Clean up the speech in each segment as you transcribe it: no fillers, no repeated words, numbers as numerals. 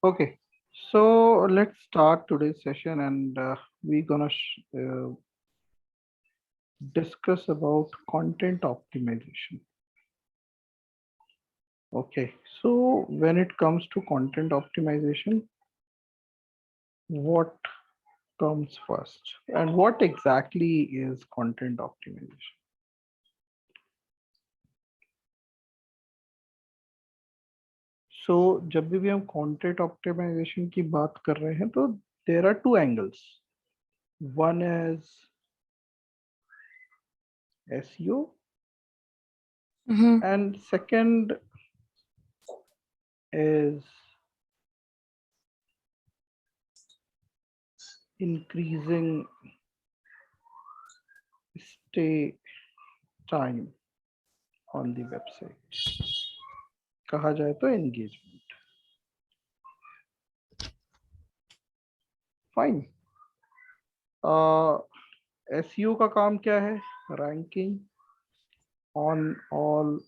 Okay, so let's start today's session, and we're gonna discuss about content optimization. Okay, so when it comes to content optimization, what comes first, and what exactly is content optimization? So जब भी हम content optimization की बात कर रहे हैं, तो there are two angles. One is SEO, Mm-hmm. and second is increasing stay time on the website. कहा जाए तो engagement. Fine. SEO का काम क्या है? Ranking on all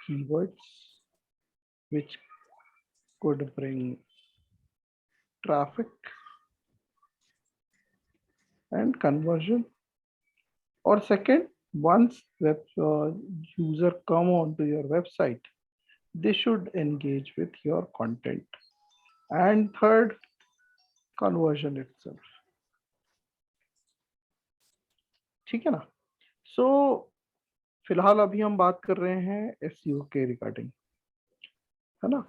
keywords which could bring traffic and conversion. Or second, once user come onto your website, they should engage with your content. And third, conversion itself. ठीक है ना? So फिलहाल अभी हम बात कर रहे हैं एसईओ के रिगार्डिंग, है ना?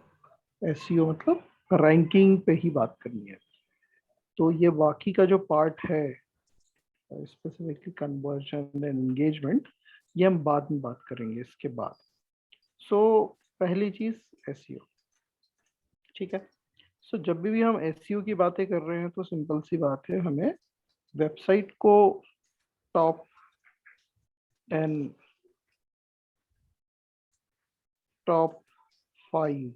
एसईओ मतलब रैंकिंग पे ही बात करनी है। तो ये बाकी का जो पार्ट है, स्पेसिफिकली कन्वर्जन एंड एंगेजमेंट, ये हम बाद में बात करेंगे इसके बाद। सो पहली चीज एसईओ, ठीक है? सो जब भी हम एसईओ की बातें कर रहे हैं तो सिंपल सी बात है, हमें वेबसाइट को टॉप 10, टॉप 5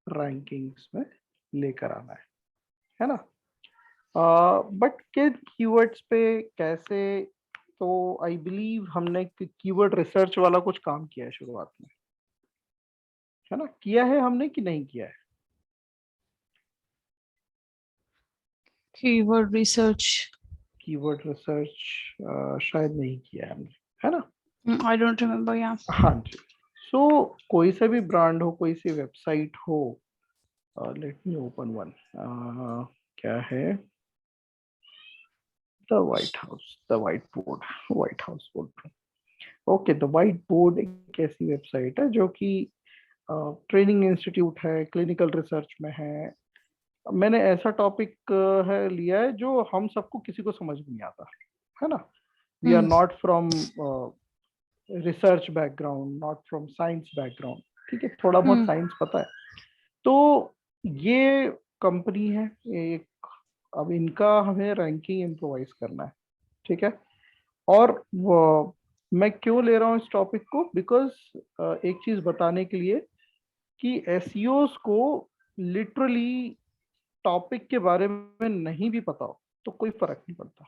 रैंकिंग्स में लेकर आना है ना? बट किन कीवर्ड्स पे कैसे? तो आई बिलीव हमने कीवर्ड रिसर्च वाला कुछ काम किया है शुरुआत में, है ना? किया है हमने कि नहीं किया है? Keyword research. कीवर्ड रिसर्च शायद नहीं किया है हमने, है ना? I don't remember. Yeah. हाँ जी। सो कोई सा भी ब्रांड हो, कोई सी वेबसाइट हो, लेट मी ओपन वन, क्या है? The white house, the white board, white house बोल रहा हूँ। ओके, द व्हाइट बोर्ड एक ऐसी वेबसाइट है जो कि ट्रेनिंग इंस्टीट्यूट है, क्लिनिकल रिसर्च में है। मैंने ऐसा टॉपिक है लिया है जो हम सबको किसी को समझ में नहीं आता, है ना? We are not from research background, not from science background, ठीक है? थोड़ा बहुत साइंस पता है। तो ये कंपनी है एक, अब इनका हमें रैंकिंग इम्प्रोवाइज करना है, ठीक है? और मैं क्यों ले रहा हूँ इस टॉपिक को? बिकॉज एक चीज बताने के लिए कि एसईओस को लिटरली टॉपिक के बारे में नहीं भी पता हो तो कोई फर्क नहीं पड़ता,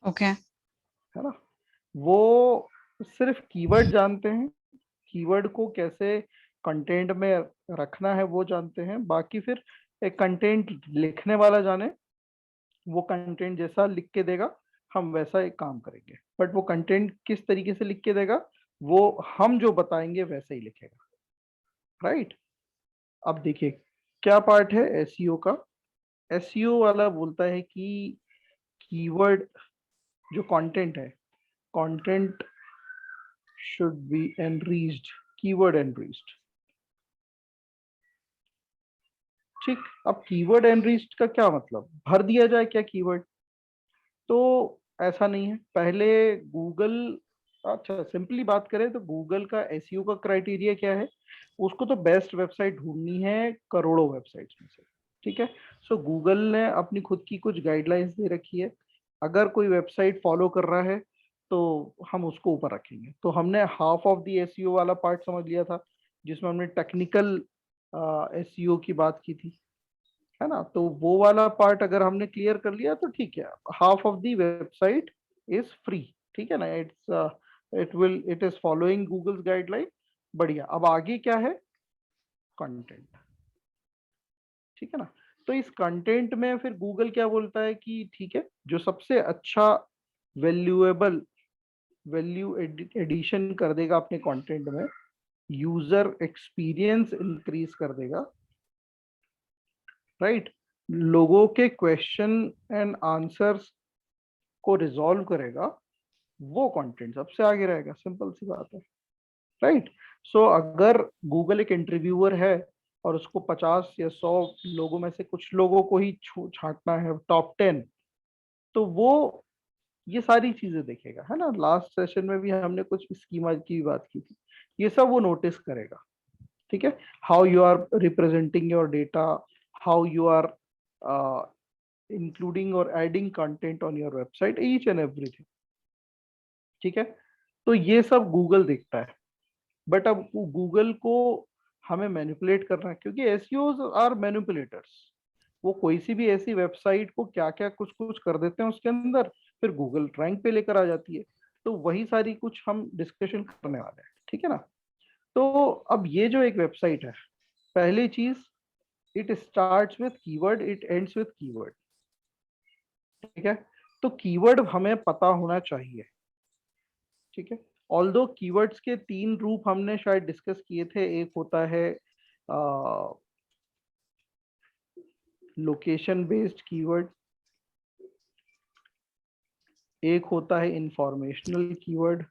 Okay. है ना? वो सिर्फ कीवर्ड जानते हैं, कीवर्ड को कैसे कंटेंट में रखना है वो जानते हैं। बाकी फिर एक कंटेंट लिखने वाला जाने, वो कंटेंट जैसा लिख के देगा हम वैसा एक काम करेंगे, बट वो कंटेंट किस तरीके से लिख के देगा वो हम जो बताएंगे वैसे ही लिखेगा, राइट? अब देखिए क्या पार्ट है एसईओ का। एसईओ वाला बोलता है कि कीवर्ड जो कंटेंट है, content should be enriched, keyword enriched, ठीक? अब कीवर्ड एनरिच्ड का क्या मतलब? भर दिया जाए क्या कीवर्ड? तो ऐसा नहीं है। पहले गूगल, अच्छा सिंपली बात करें तो गूगल का एसईओ का क्राइटेरिया क्या है? उसको तो बेस्ट वेबसाइट ढूंढनी है करोड़ों वेबसाइट्स में से, ठीक है? सो गूगल ने अपनी खुद की कुछ गाइडलाइंस दे रखी है, अगर कोई वेबसाइट फॉलो कर रहा है तो हम उसको ऊपर रखेंगे। तो हमने हाफ ऑफ द एसईओ वाला पार्ट समझ लिया था, जिसमें हमने टेक्निकल एसईओ की बात की थी, है ना? तो वो वाला पार्ट अगर हमने क्लियर कर लिया तो ठीक है, half of the website is free, ठीक है ना? It is following Google's guideline. बढ़िया। अब आगे क्या है? कंटेंट। ठीक है ना। तो इस कंटेंट में फिर गूगल क्या बोलता है कि ठीक है, जो सबसे अच्छा वैल्यूएबल वैल्यू एडिशन कर देगा अपने कंटेंट में, यूजर एक्सपीरियंस इंक्रीज कर देगा, राइट, लोगों के क्वेश्चन एंड आंसर्स को रिजॉल्व करेगा, वो कंटेंट सबसे आगे रहेगा। सिंपल सी बात है, राइट। सो अगर गूगल एक इंटरव्यूअर है और उसको 50 या 100 लोगों में से कुछ लोगों को ही छांटना है, टॉप 10, तो वो ये सारी चीजें देखेगा, है ना। लास्ट सेशन में भी हमने कुछ स्कीमा की बात की थी, ये सब वो नोटिस करेगा, ठीक है। How you are representing your data, how you are including और adding content on your website, each and everything, ठीक है। तो ये सब गूगल देखता है। बट अब गूगल को हमें मैनिपुलेट करना है, क्योंकि एसईओज आर मैनिपुलेटर्स। वो कोई सी भी ऐसी वेबसाइट को क्या क्या कुछ कुछ कर देते हैं उसके अंदर, फिर गूगल रैंक पे लेकर आ जाती है। तो वही सारी कुछ हम डिस्कशन करने वाले हैं, ठीक है ना। तो अब ये जो एक वेबसाइट है, पहली चीज, it starts with keyword, it ends with keyword, ठीक है। तो कीवर्ड हमें पता होना चाहिए, ठीक है। ऑल्दो कीवर्ड्स के 3 रूप हमने शायद डिस्कस किए थे। एक होता है लोकेशन बेस्ड कीवर्ड, एक होता है इंफॉर्मेशनल कीवर्ड,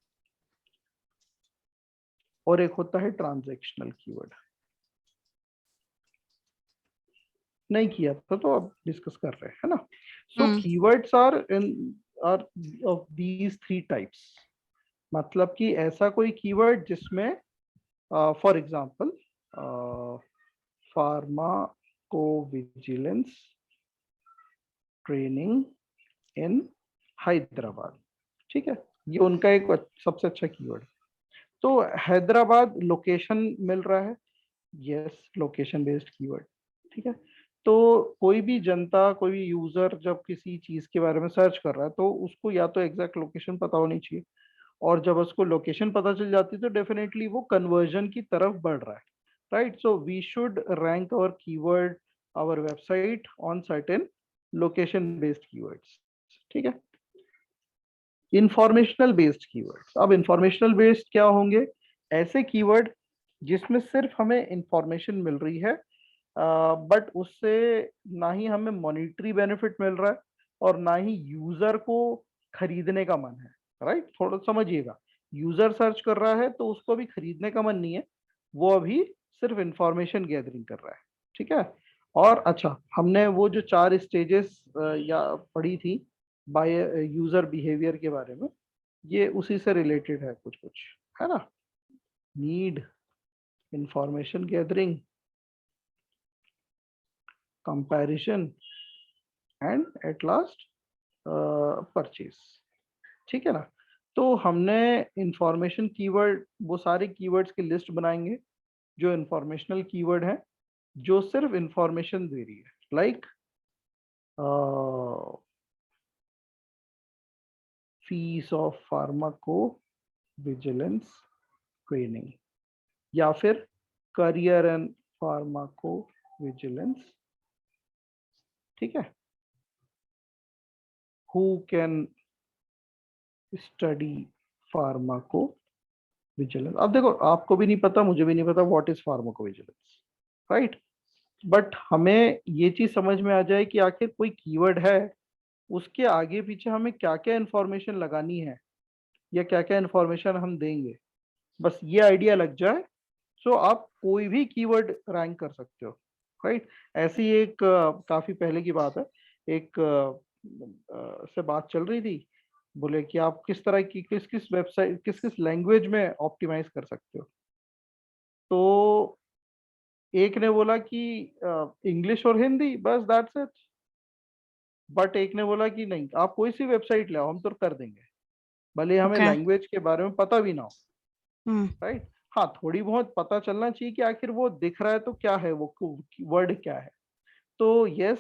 और एक होता है ट्रांजैक्शनल कीवर्ड। नहीं किया था तो अब डिस्कस कर रहे हैं, है ना। So Hmm. Keywords are of these 3 types. मतलब कि ऐसा कोई कीवर्ड जिसमें for example pharmacovigilance training in Hyderabad, ठीक है, ये उनका एक सबसे अच्छा कीवर्ड। तो हैदराबाद लोकेशन मिल रहा है, यस, लोकेशन बेस्ड कीवर्ड, ठीक है। तो कोई भी जनता, कोई भी यूजर जब किसी चीज के बारे में सर्च कर रहा है, तो उसको या तो एग्जैक्ट लोकेशन पता होनी चाहिए, और जब उसको लोकेशन पता चल जाती है तो डेफिनेटली वो कन्वर्जन की तरफ बढ़ रहा है, right. So we should rank our keyword, our website on certain location based keywords, ठीक है। इंफॉर्मेशनल बेस्ड कीवर्ड्स, अब इंफॉर्मेशनल बेस्ड क्या होंगे? ऐसे कीवर्ड जिसमें सिर्फ हमें इंफॉर्मेशन मिल रही है, बट उससे ना ही हमें मॉनिटरी बेनिफिट मिल रहा है और ना ही यूजर को खरीदने का मन है, राइट। थोड़ा समझिएगा, यूजर सर्च कर रहा है तो उसको अभी खरीदने का मन नहीं है, वो अभी सिर्फ इंफॉर्मेशन गैदरिंग कर रहा है, ठीक है। और अच्छा, हमने वो जो 4 स्टेजेस या पढ़ी थी बाय यूजर बिहेवियर के बारे में, ये उसी से रिलेटेड है कुछ कुछ, है ना। Need, information gathering, comparison, and at last purchase, ठीक है ना। तो हमने इंफॉर्मेशन कीवर्ड, वो सारे कीवर्ड्स की लिस्ट बनाएंगे जो इंफॉर्मेशनल कीवर्ड है, जो सिर्फ इंफॉर्मेशन दे रही है, like fees of pharmaco vigilance training, या फिर करियर एंड फार्माको विजिलेंस, ठीक है। Who can study pharmaco vigilance. अब देखो, आपको भी नहीं पता, मुझे भी नहीं पता what is pharmaco vigilance, right. But हमें ये चीज समझ में आ जाए कि आखिर कोई कीवर्ड है, उसके आगे पीछे हमें क्या क्या इंफॉर्मेशन लगानी है या क्या क्या इंफॉर्मेशन हम देंगे, बस ये आइडिया लग जाए, सो आप कोई भी कीवर्ड रैंक कर सकते हो, राइट। ऐसी एक काफी पहले की बात है, एक से बात चल रही थी, बोले कि आप किस तरह की किस किस वेबसाइट, किस किस लैंग्वेज में ऑप्टिमाइज कर सकते हो। तो एक ने बोला कि इंग्लिश और हिंदी, बस दैट्स इट। बट एक ने बोला कि नहीं, आप कोई सी वेबसाइट ले आओ, हम तो कर देंगे, भले हमें Okay. लैंग्वेज के बारे में पता भी ना हो, Hmm. राइट। हाँ, थोड़ी बहुत पता चलना चाहिए कि आखिर वो दिख रहा है तो क्या है, वो वर्ड क्या है। तो यस,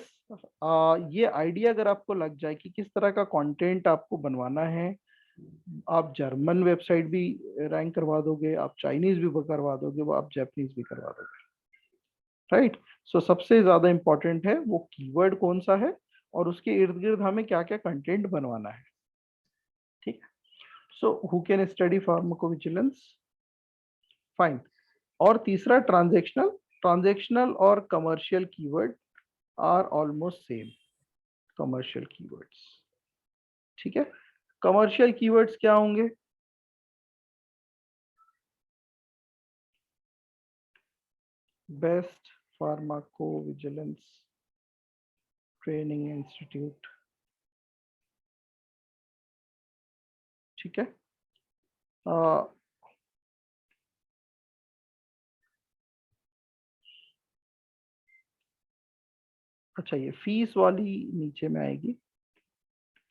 ये आइडिया अगर आपको लग जाए कि किस तरह का कंटेंट आपको बनवाना है, आप जर्मन वेबसाइट भी रैंक करवा दोगे, आप चाइनीज भी करवा दोगे, वो आप जापानीज भी करवा दोगे। राइट। सो सबसे ज्यादा इंपॉर्टेंट है वो कीवर्ड कौन सा है और उसके इर्द गिर्द हमें क्या क्या कंटेंट बनवाना है। ठीक है। So who can study pharmacovigilance, fine. और तीसरा ट्रांजैक्शनल, ट्रांजैक्शनल और commercial keyword are almost same, commercial keywords. ठीक है। कमर्शियल कीवर्ड्स क्या होंगे? Best pharmacovigilance training institute. ठीक है। अ, अच्छा, ये फीस वाली नीचे में आएगी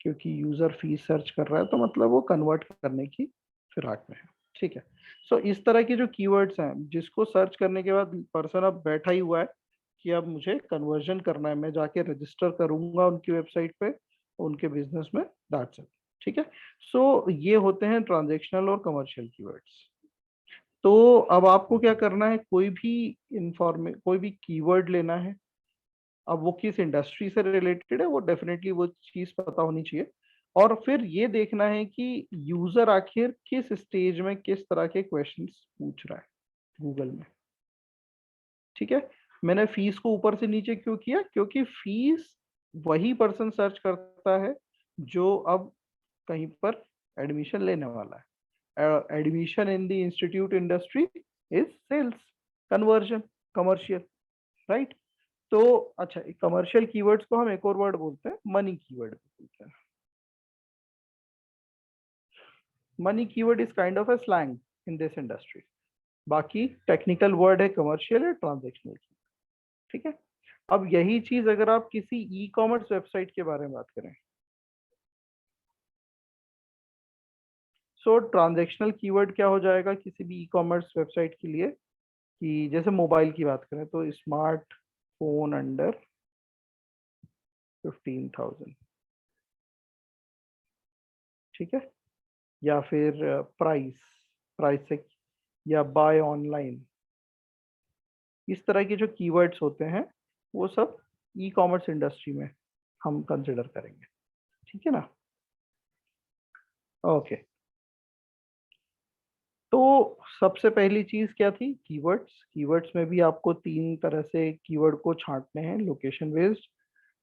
क्योंकि यूजर फीस सर्च कर रहा है, तो मतलब वो कन्वर्ट करने की फिराक में है। ठीक है। सो इस तरह के जो कीवर्ड्स हैं जिसको सर्च करने के बाद पर्सन अब बैठा ही हुआ है कि अब मुझे कन्वर्जन करना है, मैं जाके रजिस्टर करूंगा उनकी वेबसाइट पे, उनके बिजनेस में, दैट्स इट। ठीक है। सो ये होते हैं ट्रांजेक्शनल और कमर्शियल कीवर्ड्स। तो अब आपको क्या करना है, कोई भी कीवर्ड लेना है। अब वो किस इंडस्ट्री से रिलेटेड है वो डेफिनेटली वो चीज पता होनी चाहिए। और फिर ये देखना है कि यूजर आखिर किस स्टेज में किस तरह के क्वेश्चंस पूछ रहा है गूगल में। ठीक है। मैंने फीस को ऊपर से नीचे क्यों किया, क्योंकि फीस वही पर्सन सर्च करता है जो अब कहीं पर एडमिशन लेने वाला है। Admission in the institute industry is sales, conversion, commercial, right. तो अच्छा, कमर्शियल कीवर्ड्स को हम एक और वर्ड बोलते हैं, मनी कीवर्ड बोलते हैं। Money keyword is kind of a slang in this industry. बाकी टेक्निकल वर्ड है कमर्शियल या ट्रांजेक्शनल। ठीक है। अब यही चीज अगर आप किसी ई कॉमर्स वेबसाइट के बारे में बात करें, सो ट्रांजेक्शनल कीवर्ड क्या हो जाएगा किसी भी ई कॉमर्स वेबसाइट के लिए, कि जैसे मोबाइल की बात करें तो स्मार्ट फोन अंडर 15,000। ठीक है। या फिर प्राइस, प्राइस से, या बाय ऑनलाइन। इस तरह के जो कीवर्ड्स होते हैं वो सब ई कॉमर्स इंडस्ट्री में हम कंसिडर करेंगे। ठीक है ना। ओके। तो सबसे पहली चीज क्या थी, कीवर्ड्स। कीवर्ड्स में भी आपको तीन तरह से कीवर्ड को छांटने हैं, लोकेशन बेस्ड,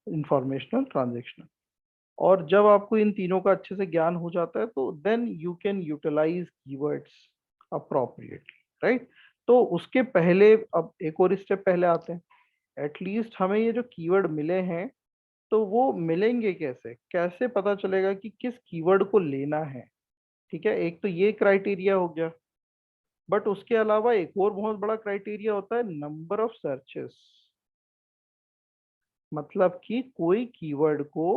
इंफॉर्मेशनल, ट्रांजेक्शनल। और जब आपको इन तीनों का अच्छे से ज्ञान हो जाता है तो then you can utilise keywords appropriately, right. तो उसके पहले अब एक और स्टेप पहले आते हैं। एटलीस्ट हमें ये जो कीवर्ड मिले हैं तो वो मिलेंगे कैसे, कैसे पता चलेगा कि किस कीवर्ड को लेना है। ठीक है। एक तो ये क्राइटेरिया हो गया, बट उसके अलावा एक और बहुत बड़ा क्राइटेरिया होता है नंबर ऑफ सर्चेस। मतलब कि कोई कीवर्ड को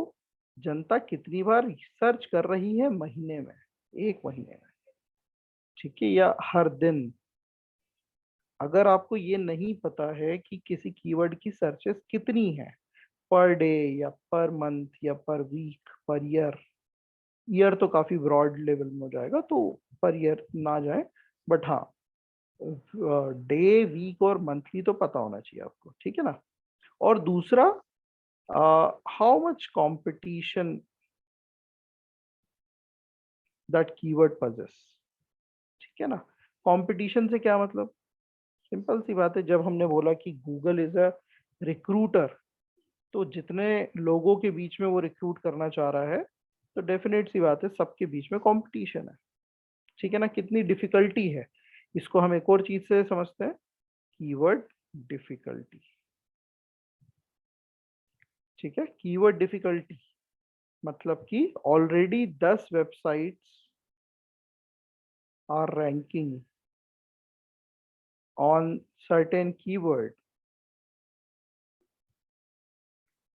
जनता कितनी बार सर्च कर रही है महीने में, एक महीने में, ठीक है, या हर दिन। अगर आपको ये नहीं पता है कि किसी कीवर्ड की सर्चेस कितनी है, पर डे या पर मंथ या पर वीक, पर ईयर, ईयर तो काफी ब्रॉड लेवल में हो जाएगा तो पर ईयर ना जाए, बट हाँ डे, वीक और मंथली तो पता होना चाहिए आपको। ठीक है ना। और दूसरा, how much competition that keyword possess। ठीक है ना। कंपटीशन से क्या मतलब, सिंपल सी बात है, जब हमने बोला कि गूगल इज अ रिक्रूटर, तो जितने लोगों के बीच में वो रिक्रूट करना चाह रहा है, तो डेफिनेट सी बात है सबके बीच में कंपटीशन है। ठीक है ना। कितनी डिफिकल्टी है, इसको हम एक और चीज से समझते हैं, कीवर्ड डिफिकल्टी। ठीक है। कीवर्ड डिफिकल्टी मतलब कि already 10 websites are ranking on certain keyword.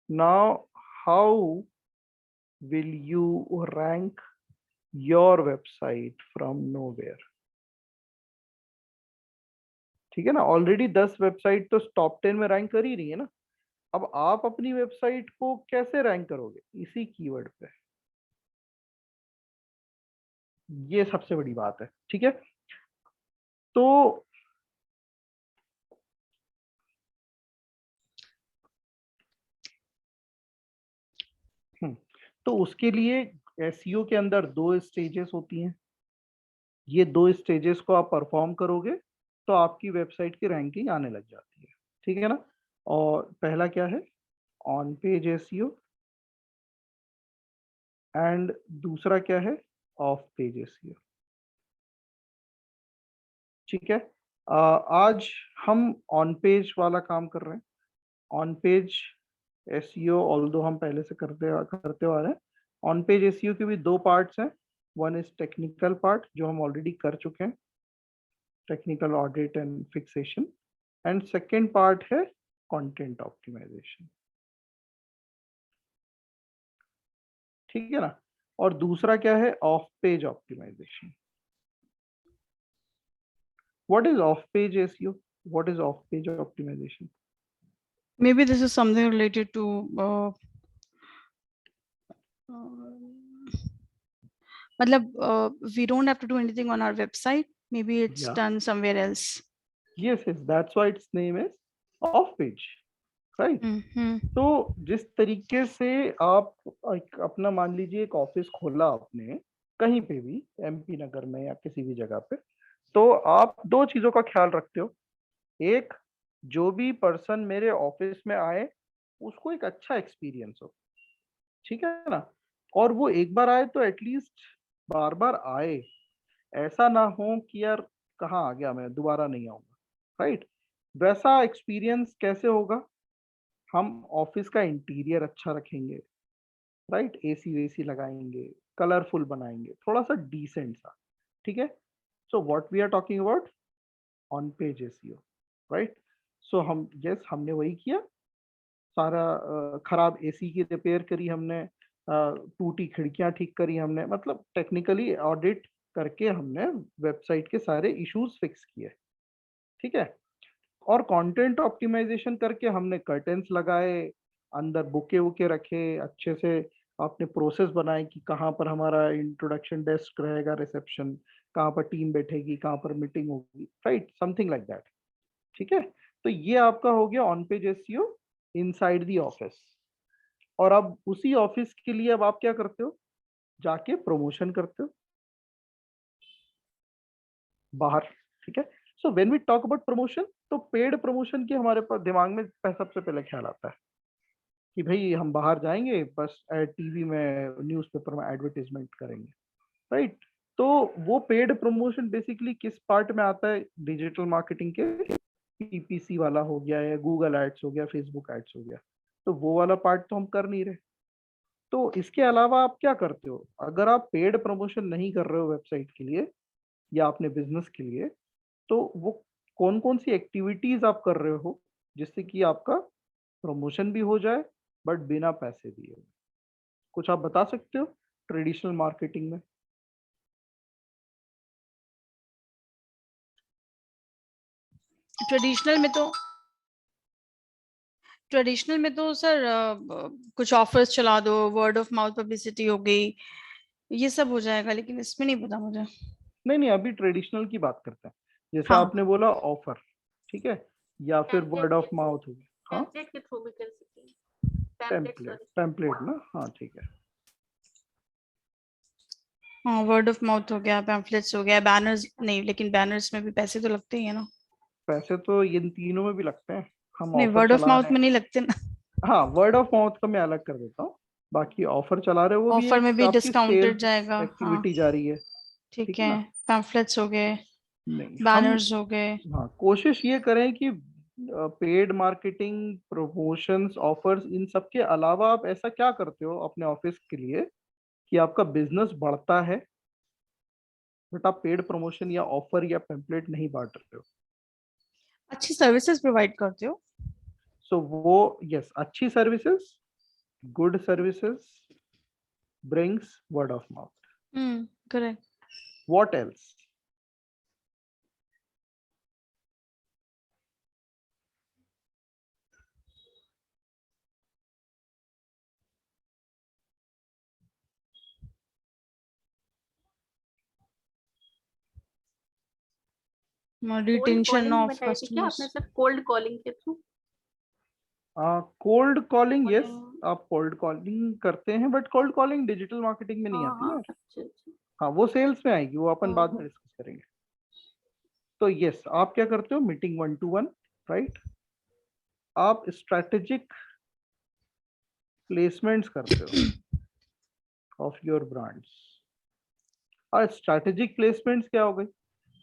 Now, how will you rank your website from nowhere? ठीक है ना। ऑलरेडी 10 वेबसाइट तो टॉप 10 में रैंक कर ही रही है ना। अब आप अपनी वेबसाइट को कैसे रैंक करोगे, इसी कीवर्ड पे। ये सबसे बड़ी बात है। ठीक है। तो तो उसके लिए एसईओ के अंदर 2 स्टेजेस होती हैं। ये 2 स्टेजेस को आप परफॉर्म करोगे तो आपकी वेबसाइट की रैंकिंग आने लग जाती है, ठीक है ना। और पहला क्या है, ऑन पेज एसईओ, एंड दूसरा क्या है, ऑफ पेज एसईओ, ठीक है। आज हम ऑन पेज वाला काम कर रहे हैं। ऑन पेज एसईओ ऑल्दो हम पहले से करते करते आ रहे हैं। ऑन पेज एसईओ के भी 2 पार्ट्स हैं। वन इज टेक्निकल पार्ट जो हम ऑलरेडी कर चुके हैं, technical audit and fixation, and second part है कंटेंट ऑप्टिमाइजेशन, ठीक है ना। और दूसरा क्या है, off page optimisation. What is off page SEO, what is off page optimisation? Maybe this is something related to we don't have to do anything on our website. Maybe it's Yeah, done somewhere else. yes, that's why its name is off page, right? Mm-hmm. तो जिस तरीके से आप अपना मान लीजिए एक office खोला आपने कहीं पे भी, एमपी नगर में या किसी भी जगह पे, तो आप 2 चीजों का ख्याल रखते हो। एक, जो भी पर्सन मेरे ऑफिस में आए उसको एक अच्छा एक्सपीरियंस हो, ठीक है ना। और वो एक बार आए तो एटलीस्ट बार बार आए, ऐसा ना हो कि यार कहाँ आ गया, मैं दोबारा नहीं आऊंगा, राइट। वैसा एक्सपीरियंस कैसे होगा, हम ऑफिस का इंटीरियर अच्छा रखेंगे, राइट, एसी वेसी लगाएंगे, कलरफुल बनाएंगे, थोड़ा सा डिसेंट सा, ठीक है। So what we are talking about, on page SEO, right. So हम, यस, हमने वही किया। सारा खराब एसी की रिपेयर करी हमने, टूटी खिड़कियां ठीक करी हमने, मतलब टेक्निकली ऑडिट करके हमने वेबसाइट के सारे इश्यूज फिक्स किए, ठीक है। और कंटेंट ऑप्टिमाइजेशन करके हमने कर्टेन्स लगाए, अंदर बुके वुके रखे अच्छे से, आपने प्रोसेस बनाए कि कहाँ पर हमारा इंट्रोडक्शन डेस्क रहेगा, रिसेप्शन, कहाँ पर टीम बैठेगी, कहाँ पर मीटिंग होगी, राइट, समथिंग लाइक दैट, ठीक है। तो ये आपका हो गया on page SEO inside the office. और अब उसी ऑफिस के लिए अब आप क्या करते हो, जाके प्रमोशन करते हो बाहर, ठीक है। So when we talk about promotion, तो पेड प्रमोशन की हमारे पास दिमाग में सबसे पहले ख्याल आता है कि भाई हम बाहर जाएंगे, बस टीवी में, न्यूज़पेपर में एडवर्टीजमेंट करेंगे, राइट। तो वो पेड प्रमोशन बेसिकली किस पार्ट में आता है, डिजिटल मार्केटिंग के पीपीसी वाला हो गया, या गूगल एड्स हो गया, फेसबुक एड्स हो गया। तो वो वाला पार्ट तो हम कर नहीं रहे। तो इसके अलावा आप क्या करते हो, अगर आप पेड प्रमोशन नहीं कर रहे हो वेबसाइट के लिए या अपने बिजनेस के लिए, तो वो कौन कौन सी एक्टिविटीज आप कर रहे हो जिससे कि आपका प्रमोशन भी हो जाए बट बिना पैसे दिए? कुछ आप बता सकते हो ट्रेडिशनल मार्केटिंग में? ट्रेडिशनल में तो सर कुछ ऑफर्स चला दो, वर्ड ऑफ माउथ पब्लिसिटी हो गई, ये सब हो जाएगा, लेकिन इसमें नहीं पता मुझे। नहीं नहीं, अभी ट्रेडिशनल की बात करते हैं। जैसे हाँ, आपने बोला ऑफर, ठीक है, या फिर टेम्पलेट वर्ड के ऑफ थ्रू, माउथ हो गया, हाँ, टेम्पलेट के थ्रू भी कर सकते हैं। Template, template, sorry. टेम्पलेट ना, हाँ ठीक है। हाँ, वर्ड ऑफ माउथ हो गया, पैम्फलेट्स हो गया, बैनर्स नहीं, लेकिन बैनर्स में भी पैसे तो लगते ही है ना। पैसे तो इन तीनों में भी लगते हैं, हम नहीं, ऑफर वर्ड ऑफ चला माउथ रहे में हैं। नहीं लगते ना। हाँ, वर्ड ऑफ माउथ का मैं अलग कर देता हूँ, बाकी ऑफर चला रहे हो वो भी ऑफर में एक भी आपकी डिस्काउंटेड सेल्स जाएगा, हाँ। एक्टिविटी जा रही है, ठीक ठीक है है, ना। पैम्फलेट्स हो गए, नहीं, हम, बैनर्स हो गए। हाँ, कोशिश ये करें कि पेड मार्केटिंग, प्रमोशंस, ऑफर्स, इन सब के अलावा आप ऐसा क्या करते हो अपने ऑफिस के लिए कि आपका बिजनेस बढ़ता है बट आप पेड प्रमोशन या ऑफर या पेम्पलेट नहीं बांट रहे हो। अच्छी सर्विसेज प्रोवाइड करते हो। सो वो, यस, अच्छी services, good services brings word of mouth. Correct. What else? Cold retention calling of बताई थी क्या कस्टमर्स। आपने सर? कोल्ड कॉलिंग के through. Cold calling, yes, Calling, आप कोल्ड कॉलिंग करते हैं, but cold calling digital marketing में नहीं आती हाँ ना। अच्छा अच्छा हाँ, वो सेल्स में आएगी, वो अपन बाद में हाँ डिस्कस करेंगे। तो यस, आप क्या करते हो, मीटिंग 1 to 1, राइट। आप स्ट्रेटेजिक प्लेसमेंट्स करते हो ऑफ योर ब्रांड्स। और स्ट्रेटेजिक प्लेसमेंट्स क्या हो गई,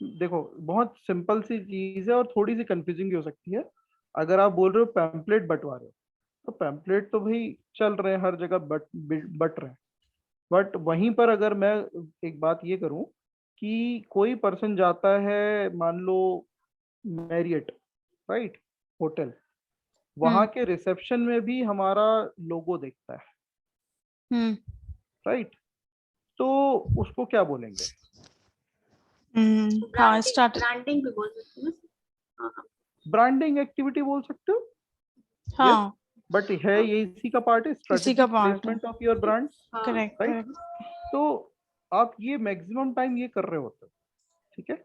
देखो बहुत सिंपल सी चीज है और थोड़ी सी कंफ्यूजिंग भी हो सकती है। अगर आप बोल रहे हो पैम्पलेट बंटवा रहे हो, तो पैम्पलेट तो भाई चल रहे हैं हर जगह, बट रहे हैं। बट वहीं पर अगर मैं एक बात ये करूं कि कोई पर्सन जाता है, मान लो मैरियट, राइट, होटल, वहां के रिसेप्शन में भी हमारा लोगो देखता है, हम्म राइट। तो उसको क्या बोलेंगे? हाँ स्टार्ट ब्रांडिंग भी बोल सकते हैं ना। हाँ ब्रांडिंग एक्टिविटी बोल सकते हो, यस। हाँ बट है ये इसी का पार्ट है, इसी का स्ट्रेटेजिक पार्ट है प्लेसमेंट ऑफ योर ब्रांड्स, हाँ करेक्ट राइट। करेक्ट तो आप ये मैक्सिमम टाइम ये कर रहे होते हो, ठीक है।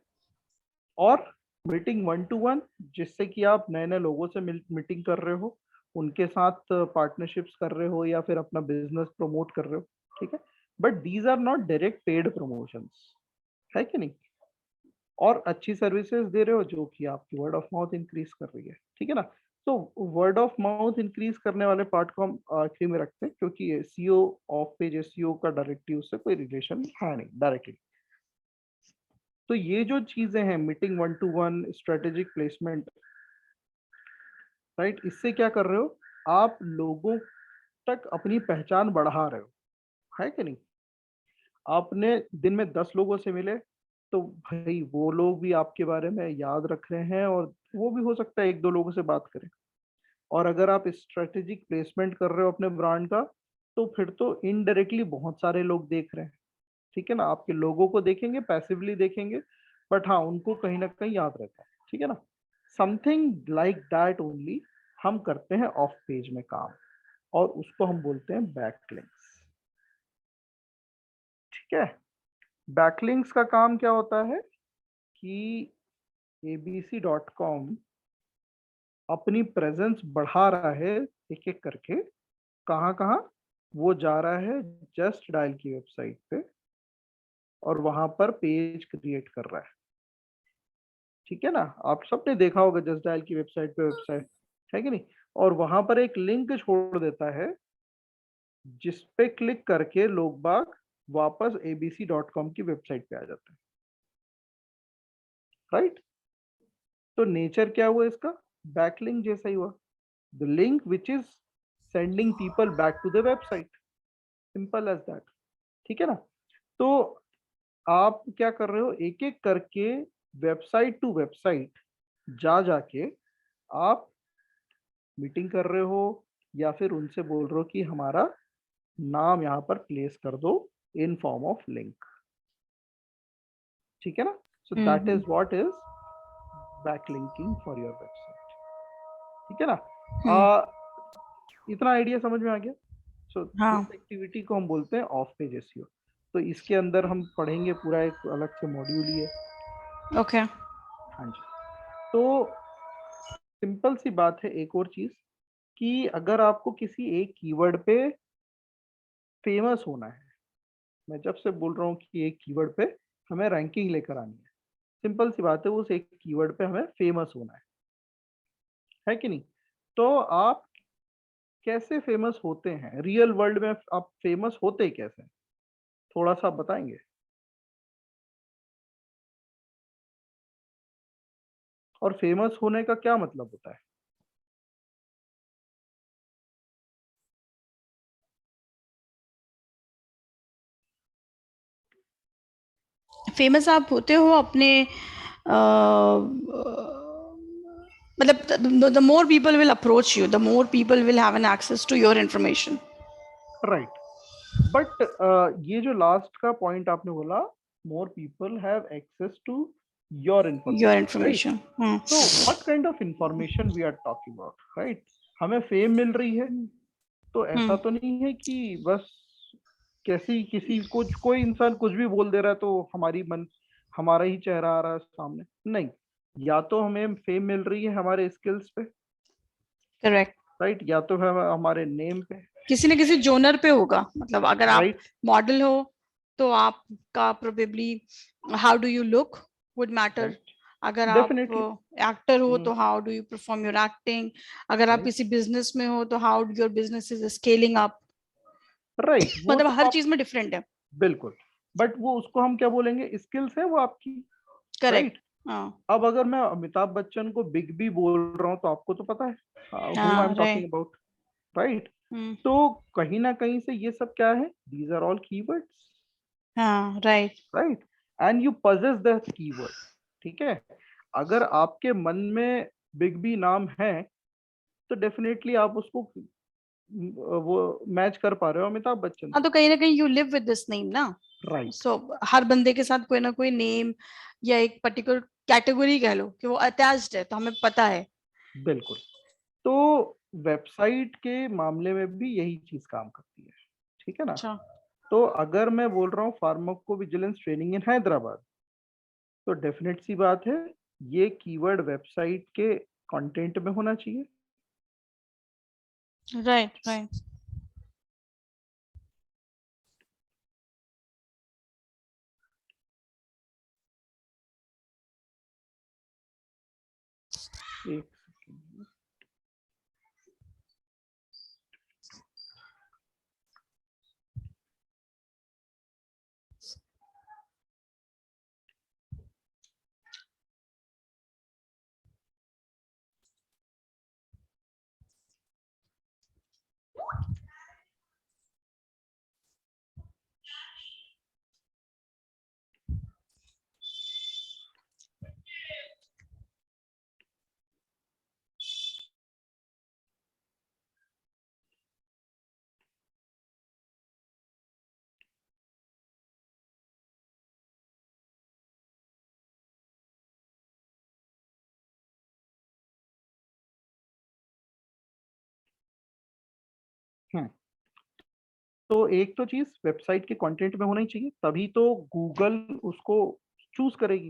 और मीटिंग 1 to 1, जिससे कि आप नए नए लोगों से मीटिंग कर रहे हो, उनके साथ पार्टनरशिप्स कर रहे हो या फिर अपना बिजनेस प्रमोट कर रहे हो, ठीक है। But these are not direct paid promotions, है कि नहीं। और अच्छी सर्विसेज दे रहे हो जो कि आपकी वर्ड ऑफ माउथ इंक्रीज कर रही है, ठीक है ना। तो वर्ड ऑफ माउथ इंक्रीज करने वाले पार्ट को हम आखिरी में रखते हैं, क्योंकि एसईओ, ऑफ पेज एसईओ का डायरेक्टली उससे कोई रिलेशन है नहीं डायरेक्टली। तो ये जो चीजें हैं, meeting 1 to 1, strategic placement, right, इससे क्या कर रहे हो, आप लोगों तक अपनी पहचान बढ़ा रहे हो, है कि नहीं। आपने दिन में 10 लोगों से मिले, तो भाई वो लोग भी आपके बारे में याद रख रहे हैं, और वो भी हो सकता है 1-2 लोगों से बात करें। और अगर आप स्ट्रेटेजिक प्लेसमेंट कर रहे हो अपने ब्रांड का, तो फिर तो इनडायरेक्टली बहुत सारे लोग देख रहे हैं, ठीक है ना। आपके लोगों को देखेंगे, पैसिवली देखेंगे, बट हाँ उनको कहीं ना कहीं याद रहता है, ठीक है ना। समथिंग लाइक दैट ओनली हम करते हैं ऑफ पेज में काम, और उसको हम बोलते हैं बैकलिंक्स, ठीक है। बैकलिंक्स का काम क्या होता है कि abc.com अपनी प्रेजेंस बढ़ा रहा है एक एक करके, कहाँ कहाँ वो जा रहा है, जस्ट डायल की वेबसाइट पे, और वहां पर पेज क्रिएट कर रहा ठीक है ना। आप सबने देखा होगा जस्ट डायल की वेबसाइट पे, वेबसाइट है कि नहीं। और वहां पर एक लिंक छोड़ देता है, जिस पे क्लिक करके लोग बाग वापस abc.com की वेबसाइट पे आ जाते हैं, राइट। तो नेचर क्या हुआ इसका, बैकलिंक जैसा ही हुआ, the link which is sending people back to the website, simple as that, ठीक है ना। तो आप क्या कर रहे हो, एक एक करके वेबसाइट टू वेबसाइट जा जाके आप मीटिंग कर रहे हो, या फिर उनसे बोल रहे हो कि हमारा नाम यहाँ पर प्लेस कर दो इन फॉर्म ऑफ लिंक, ठीक है ना। So that is what is backlinking for your website, ठीक है ना। इतना आइडिया समझ में आ गया। सो हाँ दिस एक्टिविटी को हम बोलते हैं ऑफ पेज एसईओ। तो इसके अंदर हम पढ़ेंगे, पूरा एक अलग से मॉड्यूल ही है। ओके हाँ जी। तो सिंपल सी बात है, एक और चीज, कि अगर आपको किसी एक कीवर्ड पे फेमस होना है, मैं जब से बोल रहा हूँ कि एक कीवर्ड पे हमें रैंकिंग लेकर आनी है, सिंपल सी बात है, उस एक कीवर्ड पे हमें फेमस होना है कि नहीं। तो आप कैसे फेमस होते हैं रियल वर्ल्ड में, आप फेमस होते कैसे हैं, थोड़ा सा बताएंगे। और फेमस होने का क्या मतलब होता है? फेमस आप होते हो अपने मतलब the more people will approach you, the more people will have an access to your information. Right. But ये जो लास्ट का पॉइंट आपने बोला, more people have access to your Your information, right. information. तो what kind of information we are talking about, right. हमें fame मिल रही है, तो ऐसा तो नहीं है कि बस कैसी किसी कुछ कोई इंसान कुछ भी बोल दे रहा है तो हमारा ही चेहरा आ रहा है सामने, नहीं। या तो हमें फेम मिल रही है हमारे स्किल्स पे, Correct. राइट, या तो है हमारे नेम पे, किसी न किसी जोनर पे होगा, मतलब अगर आप राइट, मॉडल हो तो आपका probably how do you look would matter, right, अगर आप डेफिनेटली, एक्टर हो तो how do you perform your acting, अगर आप राइट, किसी बिजनेस में हो तो how your business is scaling up, right, वो मतलब तो हर आप चीज में डिफरेंट है। बिल्कुल, बट वो उसको हम क्या बोलेंगे, स्किल्स है वो आपकी, करेक्ट। राइट। हाँ अब अगर मैं अमिताभ बच्चन को बिग बी बोल रहा हूँ तो आपको तो पता है हु आई हाँ am talking right. About, right. तो कहीं ना कहीं से ये सब क्या है, दीज आर ऑल कीवर्ड्स, हाँ right. Right, and you possess the keyword, ठीक है। अगर आपके मन में बिग बी नाम है तो डेफिनेटली आप उसको वो मैच कर पा रहे हो अमिताभ बच्चन हाँ से, तो कहीं ना कहीं you live with this name ना, राइट, सो हर बंदे के साथ कोई ना कोई नेम या एक पर्टिकुलर कैटेगरी कह लो कि वो अटैच्ड है, तो हमें पता है। बिल्कुल। तो वेबसाइट के मामले में भी यही चीज काम करती है, ठीक है ना। अच्छा। तो अगर मैं बोल रहा हूँ pharmaco vigilance training in Hyderabad, तो डेफिनेट सी बात है ये कीवर्ड वेबसाइट के कंटेंट में होना चाहिए, राइट राइट। एक सेकंड। हम्म, तो एक तो चीज वेबसाइट के कंटेंट में होना ही चाहिए, तभी तो गूगल उसको चूज करेगी,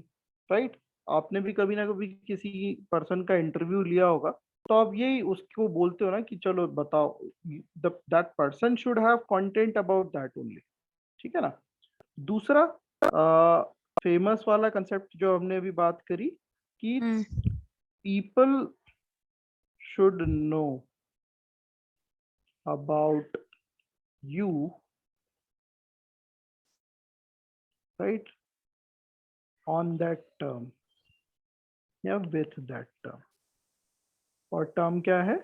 राइट। आपने भी कभी ना कभी किसी पर्सन का इंटरव्यू लिया होगा, तो आप यही उसको बोलते हो ना कि चलो बताओ, that person should have content about that only, ठीक है ना। दूसरा फेमस वाला कंसेप्ट जो हमने अभी बात करी कि people should know about you, right, on that term या विथ दैट टर्म, और टर्म क्या है,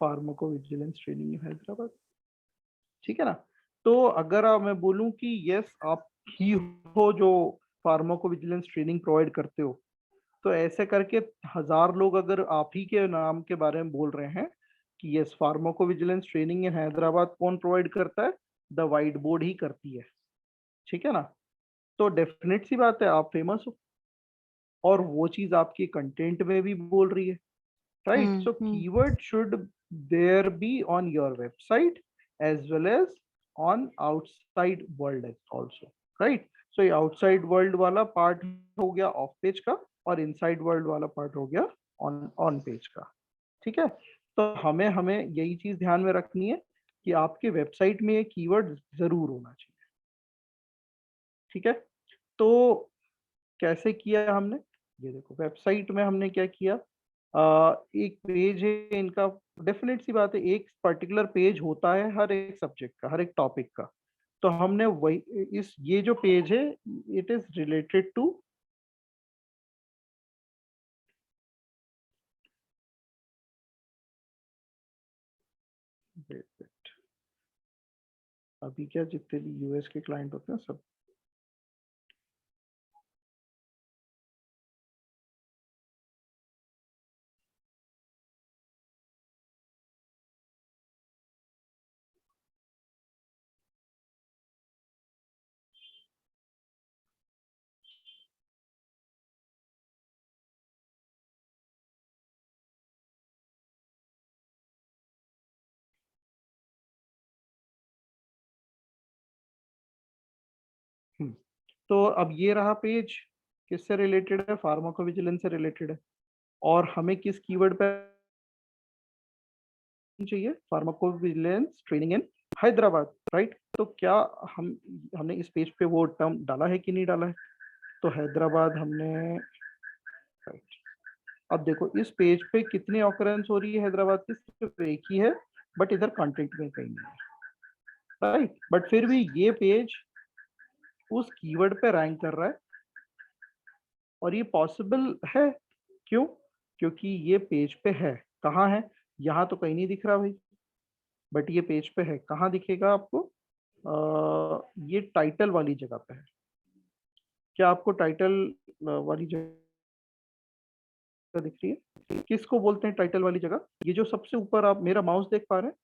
pharmaco vigilance training in Hyderabad, ठीक है ना। तो अगर मैं बोलूं कि यस आप ही हो जो फार्माको विजिलेंस ट्रेनिंग प्रोवाइड करते हो, तो ऐसे करके 1000 लोग अगर आप ही के नाम के बारे में बोल रहे हैं कि yes pharmaco vigilance training in Hyderabad कौन प्रोवाइड करता है, द वाइट बोर्ड ही करती है, ठीक है ना। तो डेफिनेट सी बात है आप फेमस हो, और वो चीज आपके कंटेंट में भी बोल रही है, right? So keyword should there be on your website as well as on outside world as also, right? So ये outside world वाला part हो गया off page का, और inside world वाला part हो गया on page का, ठीक है। तो हमें हमें यही चीज ध्यान में रखनी है कि आपके वेबसाइट में ये कीवर्ड जरूर होना चाहिए, ठीक है। तो कैसे किया हमने, ये देखो वेबसाइट में हमने क्या किया, एक पेज है इनका, डेफिनेट सी बात है एक पर्टिकुलर पेज होता है हर एक सब्जेक्ट का, हर एक टॉपिक का। तो हमने वही इस ये जो पेज है इट इज रिलेटेड टू, अभी क्या जितने भी यूएस के क्लाइंट होते हैं सब, तो अब ये रहा पेज, किससे रिलेटेड है, फार्माकोविजिलेंस से रिलेटेड है, और हमें किस कीवर्ड पे चाहिए pharmacovigilance training in Hyderabad, right. तो क्या हमने इस पेज पे वो टर्म डाला है कि नहीं डाला है? तो हैदराबाद हमने, राइट। अब देखो इस पेज पे कितनी ऑकरेंस हो रही है हैदराबाद की? सिर्फ एक ही है, बट इधर कंटेंट में कहीं नहीं है, राइट। बट फिर भी ये पेज उस कीवर्ड पे रैंक कर रहा है, और ये पॉसिबल है। क्यों? क्योंकि ये पेज पे है। कहाँ है? यहाँ तो कहीं नहीं दिख रहा भाई, बट ये पेज पे है। कहाँ दिखेगा आपको? ये टाइटल वाली जगह पे है। क्या आपको टाइटल वाली जगह दिख रही है? किसको बोलते हैं टाइटल वाली जगह? ये जो सबसे ऊपर आप मेरा माउस देख पा रहे हैं,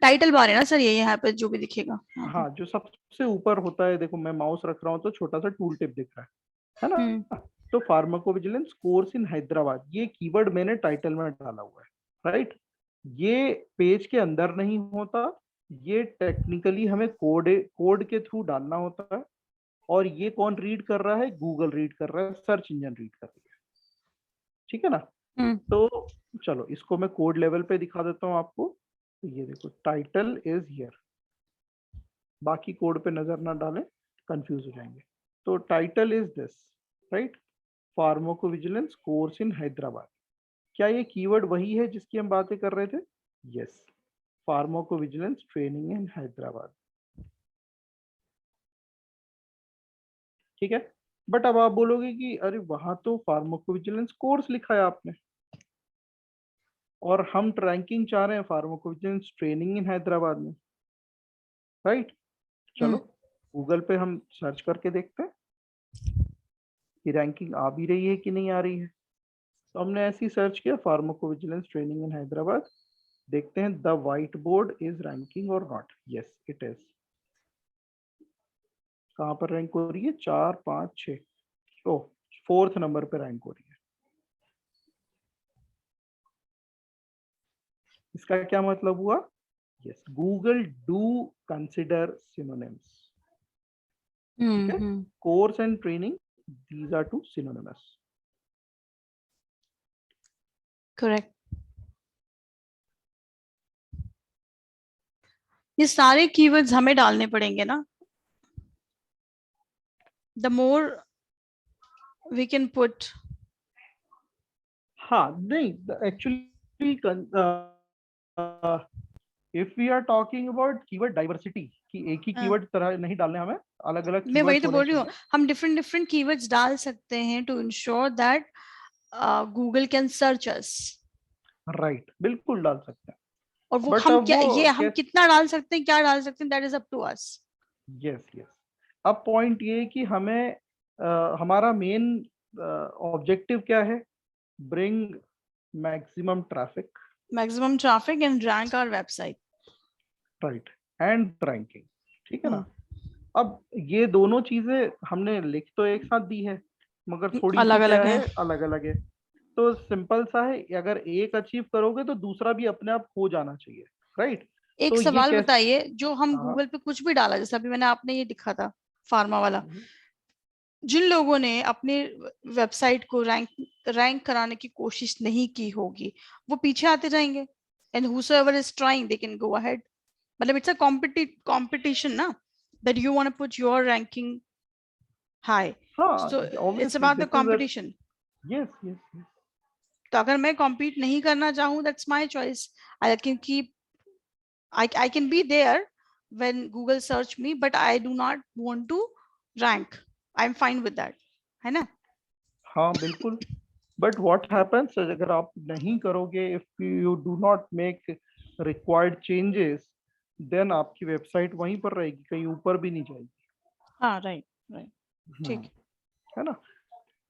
टाइटल बार है ना सर, ये यहाँ पे जो भी दिखेगा यहाँ पे। हाँ, जो सबसे ऊपर होता है, देखो मैं माउस रख रहा हूँ तो छोटा सा टूल टिप दिख रहा है ना? तो फार्माकोविजिलेंस कोर्स इन हैदराबाद, ये कीवर्ड मैंने टाइटल में डाला हुआ है, राइट। ये पेज के अंदर नहीं होता, ये टेक्निकली हमें कोड के थ्रू डालना होता है। और ये कौन रीड कर रहा है? गूगल रीड कर रहा है, सर्च इंजन रीड कर रही है, ठीक है ना? तो चलो इसको मैं कोड लेवल पे दिखा देता हूँ आपको। तो ये देखो टाइटल इज हियर, बाकी कोड पे नजर ना डालें, कंफ्यूज हो जाएंगे। तो title is this, right, pharmacovigilance course in Hyderabad. क्या ये कीवर्ड वही है जिसकी हम बातें कर रहे थे? Yes, pharmacovigilance training in Hyderabad, ठीक है। बट अब आप बोलोगे कि अरे वहां तो फार्माकोविजिलेंस कोर्स लिखा है आपने, और हम रैंकिंग चाह रहे हैं फार्माकोविजिलेंस ट्रेनिंग इन हैदराबाद में, राइट। चलो गूगल पे हम सर्च करके देखते हैं कि रैंकिंग आ भी रही है कि नहीं आ रही है। तो हमने ऐसे ही सर्च किया फार्माकोविजिलेंस ट्रेनिंग इन हैदराबाद, देखते हैं the white board is ranking और नॉट। Yes it is. कहाँ पर रैंक हो रही है? 4, 5, 6, ओ 4th नंबर पे रैंक हो रही है। इसका क्या मतलब हुआ? Yes, Google do consider synonyms, ठीक है। Course and training, these are two synonymous. Correct. ये सारे कीवर्ड्स हमें डालने पड़ेंगे ना? The more we can put. हाँ नहीं, actually if we are talking about keyword diversity, कि एक ही कीवर्ड तरह नहीं डालने, हमें अलग अलग मैं वही कीवर्ड्स तो होने बोल रही हूँ, चाहिए। हम डिफरेंट डिफरेंट कीवर्ड्स डाल सकते हैं to ensure that Google can search us. Right, बिल्कुल डाल सकते हैं। और वो बट हम अब क्या, वो ये हम कितना डाल सकते हैं, क्या डाल सकते हैं, that is up to us. Yes yes. अब पॉइंट ये है कि हमें हमारा मेन ऑब्जेक्टिव क्या है? Bring maximum traffic, maximum traffic and rank our website, right, and ranking, ठीक है ना? अब ये दोनों चीजें हमने लिख तो एक साथ दी है, मगर थोड़ी सी अलग क्या अलग है, है। अलग अलग है। तो सिंपल सा है, अगर एक अचीव करोगे तो दूसरा भी अपने आप हो जाना चाहिए, राइट। एक तो ये सवाल कैसे? बताइए, जो हम हाँ, गूगल पे कुछ भी डाला, जैसे अभी मैंने आपने ये लिखा था फार्मा वाला, हम्म, जिन लोगों ने अपने वेबसाइट को रैंक कराने की कोशिश नहीं की होगी, वो पीछे आते जाएंगे। And whosoever is trying they can go ahead. मतलब it's a competition ना, that you want to put your ranking high, हाँ, so it's obviously about the this is a, competition. Yes yes yes, तो अगर मैं compete नहीं करना चाहूँ, that's my choice. I can keep, I can be there when Google search me, but I do not want to rank. I'm fine with that, है ना? हाँ बिल्कुल। बट व्हाट हैपेंस, अगर आप नहीं करोगे, if you do not make required changes, then आपकी website वहीं पर रहेगी, कहीं ऊपर भी नहीं जाएगी। हाँ, राइट राइट, ठीक है। है ना?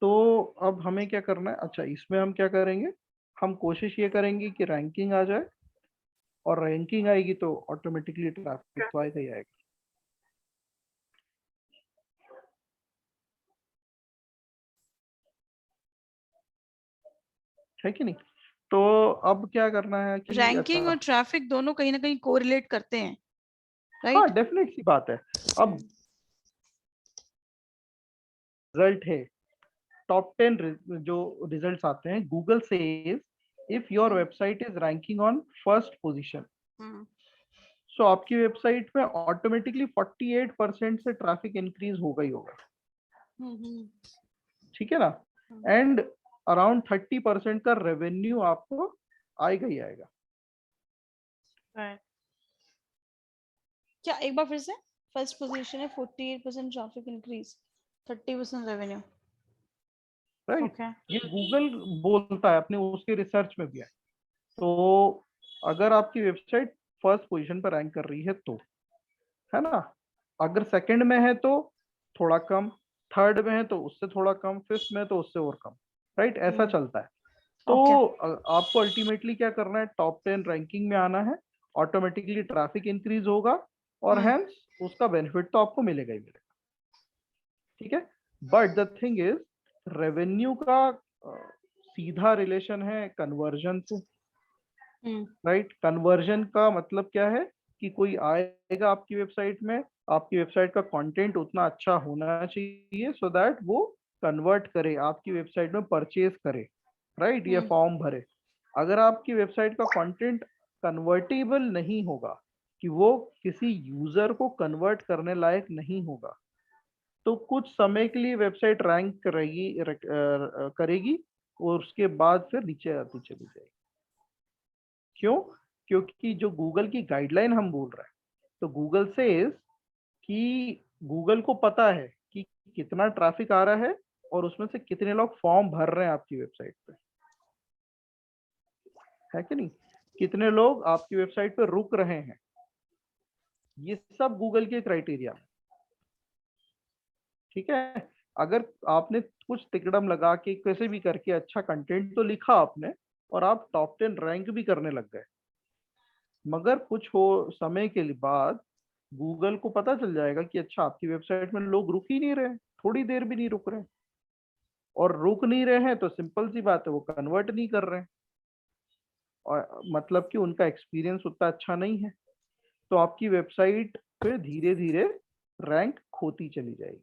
तो अब हमें क्या करना है? अच्छा, इसमें हम क्या करेंगे? हम कोशिश ये करेंगे कि रैंकिंग आ जाए, और रैंकिंग आएगी तो ऑटोमेटिकली ट्रैफिक तो आएगा ही आएगा, है कि नहीं? तो अब क्या करना है कि रैंकिंग अच्छा, और ट्रैफिक दोनों कहीं ना कहीं कोरिलेट करते हैं, हाँ राइट? डेफिनेट सी बात है। अब रिजल्ट है टॉप 10 जो रिजल्ट्स आते हैं, Google says if your website is ranking on first position, so आपकी वेबसाइट में ऑटोमेटिकली 48% से ट्रैफिक इंक्रीज होगा ही होगा, ठीक है ना, एंड अराउंड 30% का रेवेन्यू आपको आएगा ही आएगा। क्या एक बार फिर से? फर्स्ट पोजीशन है, 48% traffic increase, 30% revenue, right okay. ये गूगल बोलता है अपने उसके रिसर्च में भी है। तो अगर आपकी वेबसाइट फर्स्ट पोजीशन पर रैंक कर रही है तो, है ना, अगर सेकंड में है तो थोड़ा कम, थर्ड में है तो उससे थोड़ा कम, फिफ्थ में तो उससे और कम, राइट, ऐसा चलता है। तो आपको अल्टीमेटली क्या करना है, टॉप 10 रैंकिंग में आना है, ऑटोमेटिकली ट्रैफिक इंक्रीज होगा और हेंस उसका बेनिफिट तो आपको मिलेगा ही मिलेगा, ठीक है। But the thing is revenue का सीधा रिलेशन है कन्वर्जन से, राइट। कन्वर्जन का मतलब क्या है कि कोई आएगा आपकी वेबसाइट में, आपकी वेबसाइट का कंटेंट उतना अच्छा होना चाहिए सो दैट वो कन्वर्ट करे, आपकी वेबसाइट में परचेज करे, राइट, ये फॉर्म भरे। अगर आपकी वेबसाइट का कंटेंट कन्वर्टेबल नहीं होगा, कि वो किसी यूजर को कन्वर्ट करने लायक नहीं होगा, तो कुछ समय के लिए वेबसाइट रैंक करेगी और उसके बाद फिर नीचे आती चली जाएगी। क्यों? क्योंकि जो गूगल की गाइडलाइन हम बोल रहे हैं, तो गूगल सेज कि गूगल को पता है कि कितना ट्रैफिक आ रहा है और उसमें से कितने लोग फॉर्म भर रहे हैं आपकी वेबसाइट पे, है कि नहीं, कितने लोग आपकी वेबसाइट पे रुक रहे हैं, ये सब गूगल के क्राइटेरिया में, ठीक है। अगर आपने कुछ तिकड़म लगा के कैसे भी करके अच्छा कंटेंट तो लिखा आपने और आप टॉप 10 रैंक भी करने लग गए, मगर कुछ हो समय के बाद गूगल को पता चल जाएगा कि अच्छा आपकी वेबसाइट में लोग रुक ही नहीं रहे, थोड़ी देर भी नहीं रुक रहे, और रुक नहीं रहे हैं तो सिंपल सी बात है वो कन्वर्ट नहीं कर रहे हैं, और मतलब कि उनका एक्सपीरियंस उतना अच्छा नहीं है, तो आपकी वेबसाइट फिर धीरे धीरे रैंक खोती चली जाएगी,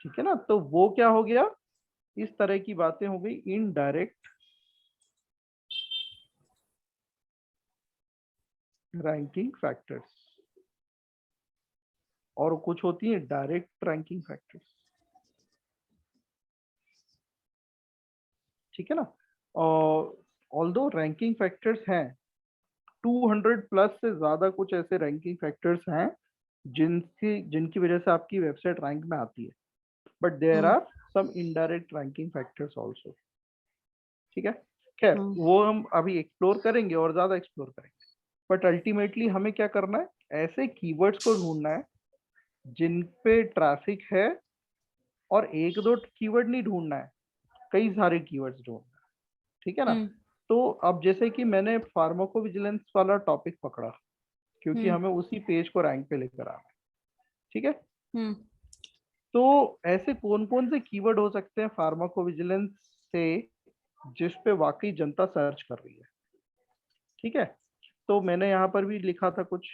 ठीक है ना। तो वो क्या हो गया, इस तरह की बातें हो गई इनडायरेक्ट रैंकिंग फैक्टर्स, और कुछ होती है डायरेक्ट रैंकिंग फैक्टर्स, ठीक है ना। और ऑल्दो रैंकिंग फैक्टर्स हैं 200 प्लस से ज्यादा, कुछ ऐसे रैंकिंग फैक्टर्स हैं जिनकी वजह से आपकी वेबसाइट रैंक में आती है, but there are some indirect ranking factors also, ठीक है। खैर वो हम अभी एक्सप्लोर करेंगे और ज्यादा एक्सप्लोर करेंगे, बट अल्टीमेटली हमें क्या करना है, ऐसे कीवर्ड्स को ढूंढना है जिन पे ट्रैफिक है, और एक दो कीवर्ड नहीं ढूंढना है, कई सारे कीवर्ड्स ढूंढना है, ठीक है ना। तो अब जैसे कि मैंने फार्माकोविजिलेंस वाला टॉपिक पकड़ा, क्योंकि हमें उसी पेज को रैंक पे लेकर आना है, ठीक है। तो ऐसे कौन कौन से कीवर्ड हो सकते हैं फार्माकोविजिलेंस से जिस पे वाकई जनता सर्च कर रही है, ठीक है। तो मैंने यहाँ पर भी लिखा था कुछ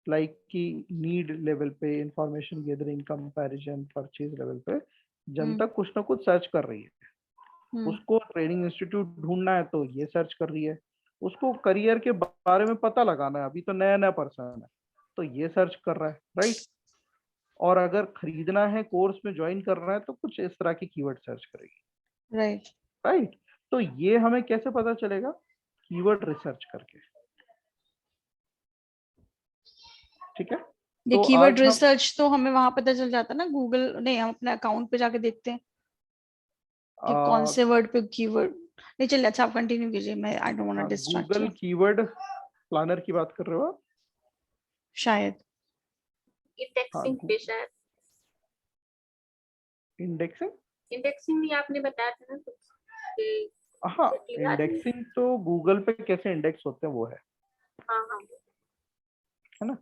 लाइक कि नीड लेवल पे, information gathering, comparison, purchase level पे जनता कुछ ना कुछ सर्च कर रही है, उसको ट्रेनिंग इंस्टीट्यूट ढूंढना है तो ये सर्च कर रही है, उसको करियर के बारे में पता लगाना है, अभी तो नया नया पर्सन है तो ये सर्च कर रहा है, राइट। और अगर खरीदना है, कोर्स में ज्वाइन करना है तो कुछ इस तरह की कीवर्ड सर्च करेगी, राइट। राइट। तो ये हमें कैसे पता चलेगा, कीवर्ड रिसर्च करके, ठीक है। ये तो कीवर्ड आज हम रिसर्च तो हमें वहां पता चल जाता है ना, गूगल नहीं, हम अपने अकाउंट पे जाके देखते हैं कि कौन से वर्ड पे कीवर्ड। नहीं चलिए, अच्छा आप कंटिन्यू कीजिए, मैं I don't want to distract Google you. Keyword planner की बात कर रहे हो आप? शायद हाँ, इंडेक्सिंग पे शायद, इंडेक्सिंग, इंडेक्सिंग भी आपने बताया था ना कुछ कि हाँ, जटिल आदमी। इंडेक्सिंग तो गूगल पे कैसे इंडेक्स होते हैं वो है हाँ हाँ ना।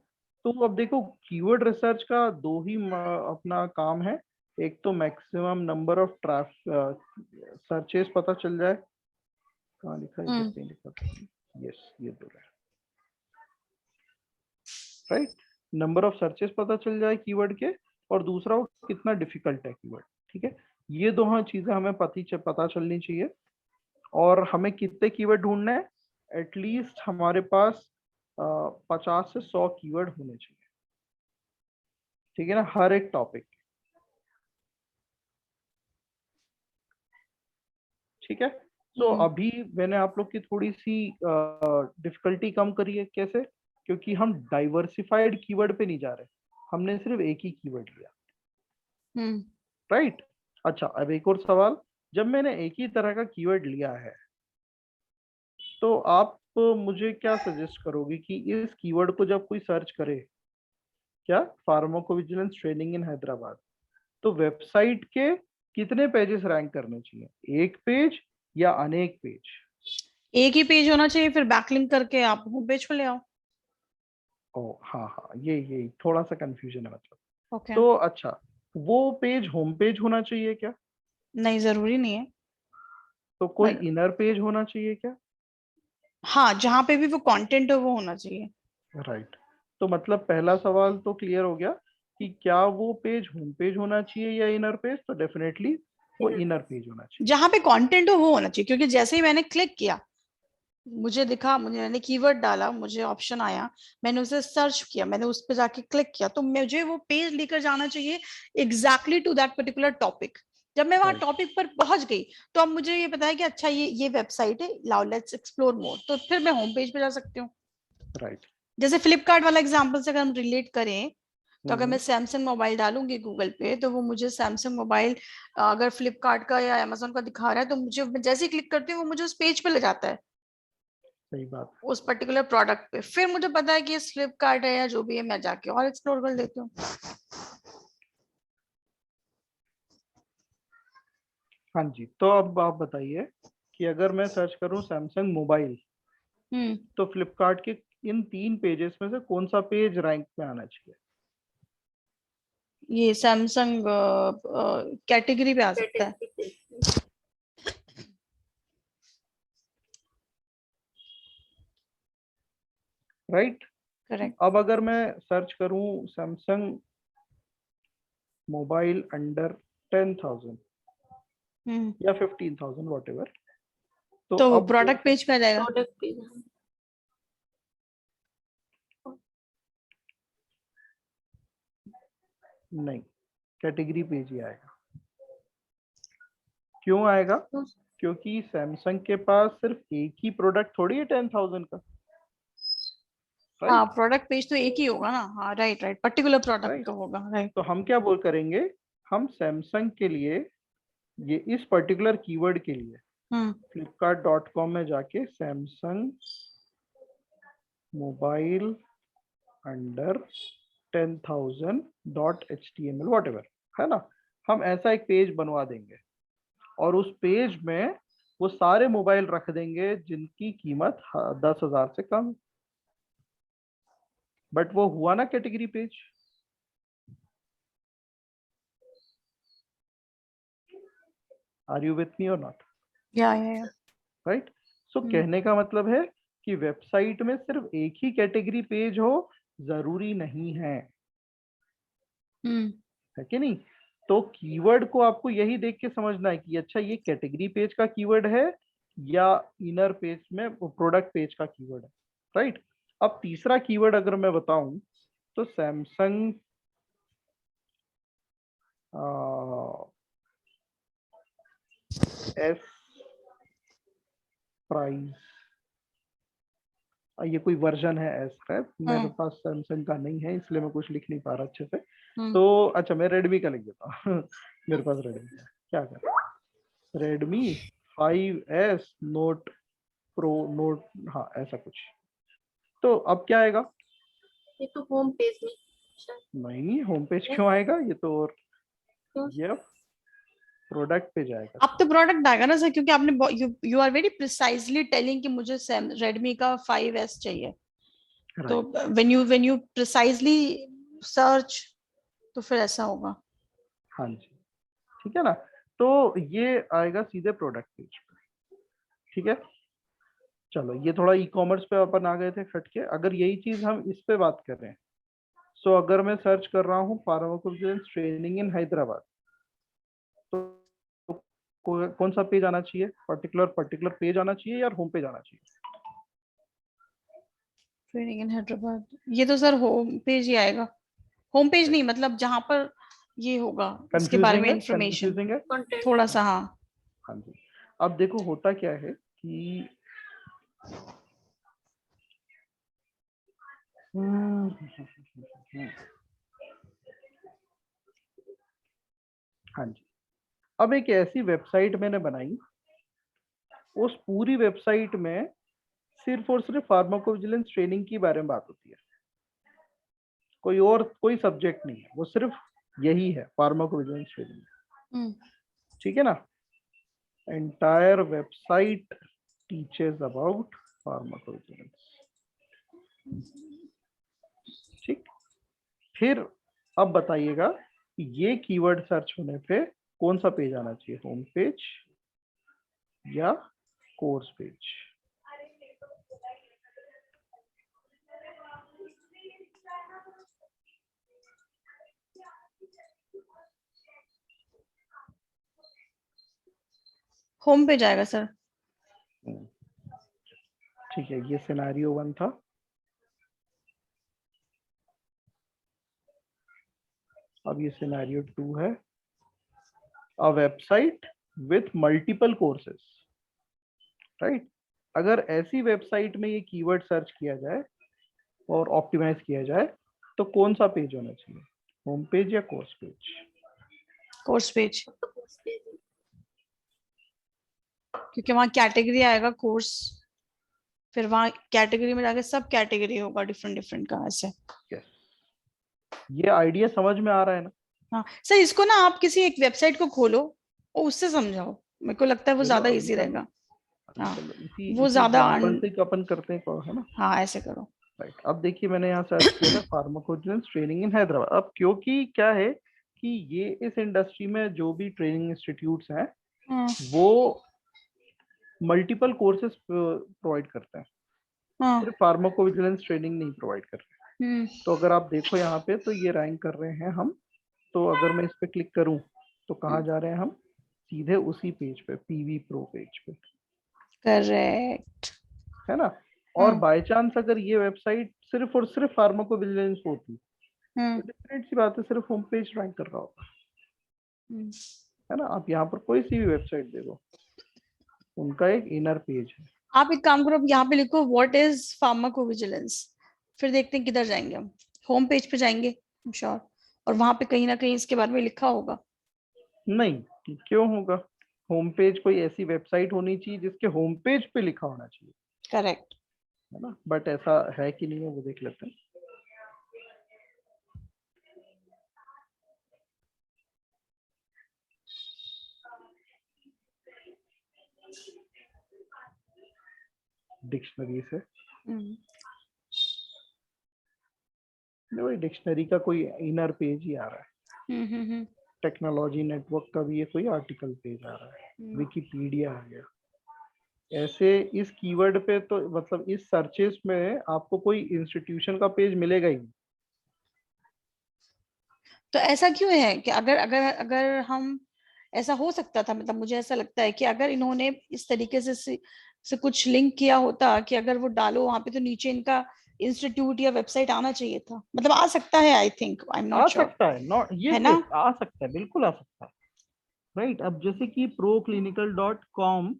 तो अब देखो कीवर्ड रिसर्च का दो ही अपना काम है, एक तो मैक्सिमम नंबर ऑफ सर्चेस पता चल जाए, कहाँ लिखा है, इधर कहीं लिखा था, यस ये दो है, राइट। नंबर ऑफ सर्चेस पता चल जाए कीवर्ड के, और दूसरा वो कितना डिफिकल्ट है कीवर्ड, ठीक है। ये दोनों चीजें हमें पता चलनी चाहिए। और हमें कितने कीवर्ड ढूंढने हैं? एटलीस्ट हमारे पास 50 से 100 कीवर्ड होने चाहिए, ठीक है ना, हर एक टॉपिक। ठीक है। तो अभी मैंने आप लोग की थोड़ी सी डिफिकल्टी कम करी है। कैसे? क्योंकि हम डाइवर्सिफाइड कीवर्ड पे नहीं जा रहे, हमने सिर्फ एक ही कीवर्ड लिया। राइट। अच्छा, अब एक और सवाल। जब मैंने एक ही तरह का कीवर्ड लिया है, तो आप मुझे क्या सजेस्ट करोगे कि इस कीवर्ड को जब कोई सर्च करे, क्या फार्माकोविजिलेंस ट्रेनिंग इन हैदराबाद, तो वेबसाइट के कितने पेजेस रैंक करने चाहिए? एक पेज या अनेक पेज? एक ही पेज होना चाहिए, फिर बैकलिंक करके आप होम पेज पे ले आओ। ओ हाँ हाँ, ये थोड़ा सा कंफ्यूजन है मतलब। ओके। तो अच्छा, वो पेज होम पेज होना चाहिए क्या? नहीं, जरूरी नहीं है। तो कोई मतलब इनर पेज होना चाहिए क्या? हाँ, जहाँ पे भी वो कंटेंट है वो होना चाहिए। राइट। तो मतलब पहला सवाल तो क्लियर हो गया कि क्या वो पेज होम पेज होना चाहिए या इनर पेज। तो डेफिनेटली वो इनर पेज होना चाहिए। जहाँ पे कंटेंट हो वो होना चाहिए, क्योंकि जैसे ही मैंने क्लिक किया, मुझे दिखा, मैंने कीवर्ड डाला, मुझे ऑप्शन आया, मैंने उसे सर्च किया, मैंने उस पर जाके क्लिक किया, तो मुझे वो पेज लेकर जाना चाहिए exactly to that particular topic. जब मैं वहां राइट। टॉपिक पर पहुंच गई, तो अब मुझे ये पता है कि अच्छा ये वेबसाइट है, लाओ लेट्स एक्सप्लोर मोर, तो फिर मैं होम पेज पे जा सकती हूँ। राइट। जैसे फ्लिपकार्ट वाला एग्जांपल से अगर हम रिलेट करें, तो अगर मैं हम्म। सैमसंग मोबाइल डालूंगी गूगल पे, तो वो मुझे सैमसंग मोबाइल अगर फ्लिपकार्ट का या अमेजोन का दिखा रहा है, तो मुझे, मैं जैसे ही क्लिक करती हूँ, वो मुझे उस पेज पे ले जाता है, सही बात। उस पर्टिकुलर प्रोडक्ट पे। फिर मुझे पता है कि ये फ्लिपकार्ट है या जो भी है, मैं जाके और एक्सप्लोर कर लेती हूँ। हाँ जी, तो अब आप बताइए कि अगर मैं सर्च करूं सैमसंग मोबाइल, हम्म तो फ्लिपकार्ट के इन 3 पेजेस में से कौन सा पेज रैंक में आना चाहिए? ये सैमसंग कैटेगरी पे आ सकता है। राइट। करेक्ट। अब अगर मैं सर्च करूं सैमसंग मोबाइल अंडर 10,000 या 15,000 वॉट एवर, तो तो वो अब प्रोडक्ट पेज पे आ जाएगा। Product page. नहीं, कैटेगरी पेज ही आएगा। क्यों आएगा? क्योंकि सैमसंग के पास सिर्फ एक ही प्रोडक्ट थोड़ी है 10,000 का। हाँ, राइट। प्रोडक्ट पेज तो एक ही होगा ना। हाँ, right right, particular product right. का होगा, राइट। तो हम क्या बोल करेंगे, हम सैमसंग के लिए, ये इस पर्टिकुलर कीवर्ड के लिए हम्म flipkart.com में जाके Samsung mobile under 10,000.html what ever, है ना, हम ऐसा एक पेज बनवा देंगे। और उस पेज में वो सारे मोबाइल रख देंगे जिनकी कीमत 10,000 से कम। बट वो हुआ ना category page. Are you with me और नॉट? या राइट। सो कहने का मतलब है कि वेबसाइट में सिर्फ एक ही कैटेगरी पेज हो जरूरी नहीं है, हम्म है कि नहीं? तो कीवर्ड को आपको यही देख के समझना है कि अच्छा ये कैटेगरी पेज का कीवर्ड है या इनर पेज में प्रोडक्ट पेज का कीवर्ड है। राइट। अब तीसरा कीवर्ड अगर मैं बताऊं, तो सैमसंग एस प्राइस, ये कोई वर्जन है एस है, मेरे पास सैमसंग का नहीं है इसलिए मैं कुछ लिख नहीं पा रहा अच्छे से। तो अच्छा, मैं रेडमी का लिख देता हूँ मेरे पास रेडमी है, क्या कर, Redmi 5S note pro note, हाँ ऐसा कुछ। तो अब क्या आएगा? ये तो होम पेज में नहीं, होम पेज क्यों आएगा? ये तो, और तो ये प्रोडक्ट पे जाएगा। अब तो प्रोडक्ट आएगा ना सर, क्योंकि आपने you are very precisely telling कि मुझे रेडमी का 5S चाहिए। तो right. When you precisely search, तो फिर ऐसा होगा। हाँ जी, ठीक है ना। तो ये आएगा सीधे प्रोडक्ट पेज पे। ठीक है। चलो, ये थोड़ा ई कॉमर्स पे अपन आ गए थे खट के। अगर यही चीज हम इस पे बात कर रहे हैं, सो अगर मैं सर्च कर रहा हूँ फार्माकोविजिलेंस ट्रेनिंग इन हैदराबाद, तो कौन सा पेज आना चाहिए, पर्टिकुलर पेज आना चाहिए या होम पेज आना चाहिए? ट्रेनिंग इन हैदराबाद, ये तो सर होम पेज ही आएगा। होम पेज नहीं, मतलब जहां पर ये होगा इसके बारे में इंफॉर्मेशन कंफ्यूजिंग है। कंटेंट। थोड़ा सा। हाँ हाँ जी। अब देखो होता क्या है कि हाँ जी, अब एक ऐसी वेबसाइट मैंने बनाई, उस पूरी वेबसाइट में सिर्फ और सिर्फ फार्माकोविजिलेंस ट्रेनिंग के बारे में बात होती है, कोई सब्जेक्ट नहीं है, वो सिर्फ यही है, फार्माकोविजिलेंस ट्रेनिंग। ठीक है ना? Entire website teaches about pharmacovigilance. ठीक, फिर अब बताइएगा कि ये कीवर्ड सर्च होने पे कौन सा पेज आना चाहिए, होम पेज या कोर्स पेज? होम पे जाएगा सर। ठीक है, ये सिनेरियो 1 था। अब ये सिनेरियो 2 है, a website with multiple courses. Right, अगर ऐसी वेबसाइट में ये कीवर्ड सर्च किया जाए और ऑप्टिमाइज किया जाए तो कौन सा पेज होना चाहिए, होम पेज या कोर्स पेज? कोर्स पेज, क्योंकि वहाँ कैटेगरी आएगा कोर्स, फिर वहाँ कैटेगरी में जाके सब कैटेगरी होगा डिफरेंट डिफरेंट का ऐसे। यस, ये आइडिया समझ में आ रहा है ना? हाँ सर, इसको ना आप किसी एक वेबसाइट को खोलो और उससे समझाओ, मेरे को लगता है वो चलो ज्यादा अभी इजी चलो, रहेगा। हाँ चलो इसी वो इसी ज्यादा एग्जांपल से अपन करते हैं, है ना? हाँ ऐसे करो। राइट, अब देखिए मैंने यहाँ सर्च किया था फार्माकोविजिलेंस ट्रेनिंग इन हैदराबाद। अब क्योंकि क्या है कि ये इस इंडस्ट्री में जो भी ट्रेनिंग इंस्टीट्यूट्स हैं हाँ वो मल्टीपल कोर्सेज प्रोवाइड करते हैं, हाँ। सिर्फ फार्माकोविजिलेंस ट्रेनिंग नहीं प्रोवाइड करते। तो अगर आप देखो यहाँ पे तो ये रैंक कर रहे हैं हम, तो अगर मैं इस पे क्लिक करूं तो कहाँ जा रहे हैं हम, सीधे उसी पेज पे, पीवी प्रो पेज पे, करेक्ट। है ना? और बाय चांस अगर ये वेबसाइट सिर्फ और सिर्फ फार्माकोविजिलेंस होती तो डिफरेंट सी बात है, सिर्फ होम पेज रैंक कर रहा होता, है ना? आप यहाँ पर कोई सी भी वेबसाइट देखो, उनका एक इनर पेज है। आप एक काम करो, यहाँ पे लिखो व्हाट इज फार्माकोविजिलेंस, फिर देखते हैं किधर जाएंगे हम। होम पेज पे जाएंगे श्योर, और वहां पे कहीं ना कहीं इसके बारे में लिखा होगा। नहीं, क्यों होगा? होम पेज कोई ऐसी वेबसाइट होनी चाहिए जिसके होम पेज पे लिखा होना चाहिए, करेक्ट। है ना? बट ऐसा है कि नहीं है वो देख लेते हैं। डिक्शनरी से नहीं, डिक्शनरी का कोई इनर पेज ही आ रहा है, टेक्नोलॉजी नेटवर्क का भी ये कोई आर्टिकल पेज आ रहा है, विकिपीडिया आ गया। ऐसे इस कीवर्ड पे तो मतलब इस सर्चेस में आपको कोई इंस्टीट्यूशन का पेज मिलेगा ही नहीं। तो ऐसा क्यों है कि अगर अगर अगर हम, ऐसा हो सकता था, मतलब मुझे ऐसा लगता है कि अगर इन्होंने इस तरीके से कुछ लिंक किया होता कि अगर वो डालो वहां पे तो नीचे इनका इंस्टीट्यूट या वेबसाइट आना चाहिए था, मतलब आ सकता है, I think, I am uh not sure, सकता है, नॉट है यस ना? यस, आ सकता है, बिल्कुल आ सकता है। राइट, अब जैसे कि proclinical.com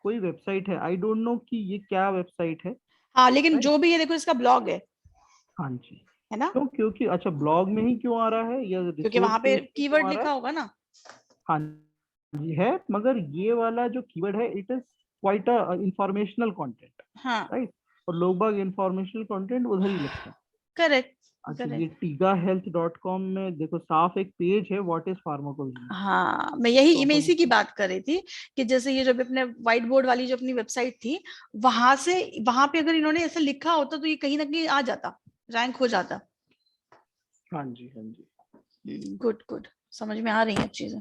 कोई वेबसाइट है, आई डोंट नो कि ये क्या वेबसाइट है। हाँ लेकिन राइट, जो भी है देखो इसका ब्लॉग हाँ जी। है ना? क्यों? क्योंकि अच्छा, ब्लॉग में ही क्यों आ रहा है या क्योंकि रिसोर्स वहां पे पेज पे क्यों कीवर्ड आ रहा लिखा है? होगा ना। हाँ जी है, मगर ये वाला जो कीवर्ड है it is quite a informational content. हाँ राइट, और लोग बाग इंफॉर्मेशनल कंटेंट उधर ही लिखते हैं। करेक्ट अच्छा, ये करेक्ट। tigahealth.com में देखो साफ एक पेज है, व्हाट इज फार्माकोविजिलेंस। हाँ तो मैं अपन इसी की उसको, बात कर रही थी कि जैसे ये जो भी अपने व्हाइट बोर्ड वाली जो अपनी वेबसाइट थी, वहां से वहां पे अगर इन्होंने ऐसा लिखा होता तो ये कहीं ना कहीं आ जाता, रैंक हो जाता। हाँ जी हाँ जी। गुड गुड, समझ में आ रही है चीजें।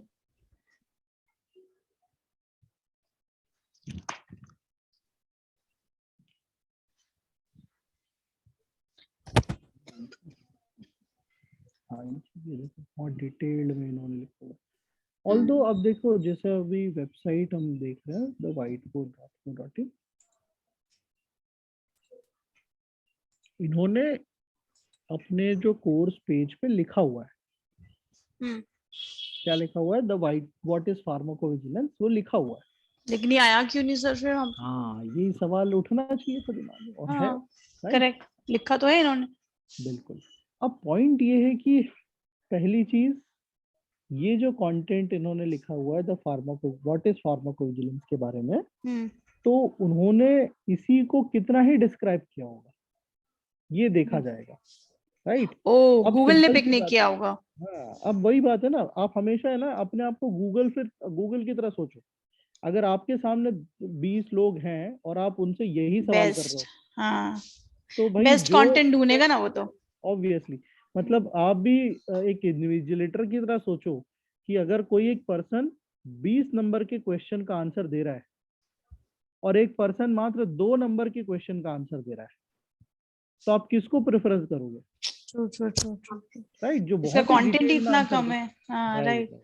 हाँ, ये चीजें देखो बहुत डिटेल्ड में इन्होंने लिखा हुआ है। ऑल्दो अब देखो जैसे अभी वेबसाइट हम देख रहे हैं द whiteboard.co.in, इन्होंने अपने जो कोर्स पेज पे लिखा हुआ है, हम्म, क्या लिखा हुआ है, द व्हाट इज फार्माकोविजिलेंस, वो लिखा हुआ है। लेकिन ये आया क्यों नहीं सर फिर हम? हाँ, यही सवाल उठना चाहिए था दिमाग में, और है, हाँ राइट, करेक्ट, लिखा तो है इन्होंने। बिल्कुल। अब पॉइंट ये है कि पहली चीज, ये जो कंटेंट इन्होंने लिखा हुआ है the pharmaco what is pharmacovigilance के बारे में, तो उन्होंने इसी को कितना ही डिस्क्राइब किया होगा, ये देखा जाएगा, राइट। ओ, अब गूगल ने सिंपल पिक सी नहीं बात किया है, होगा। हाँ, अब वही बात है ना, आप हमेशा है ना अपने आप को गूगल की तरह सोचो। अगर आपके सामने 20 लोग हैं और आप उनसे यही सवाल कर रहे बेस्ट, हो, हाँ, तो भाई बेस्ट जो, कंटेंट ढूंढेगा ना वो तो। ऑब्वियसली, मतलब आप भी एक इन्विजिलेटर की तरह सोचो कि अगर कोई एक पर्सन 20 नंबर के क्वेश्चन का आंसर दे रहा है और एक पर्सन मात्र 2 नंबर के क्वेश्चन का आंसर दे रहा है, तो आप किसको प्रेफरेंस करोगे, true true true true. Right, जो इसका बहुत ही कंटेंट ही डिटेल में इतना आंसर कम दे, है, हाँ राइट राइट। राइट,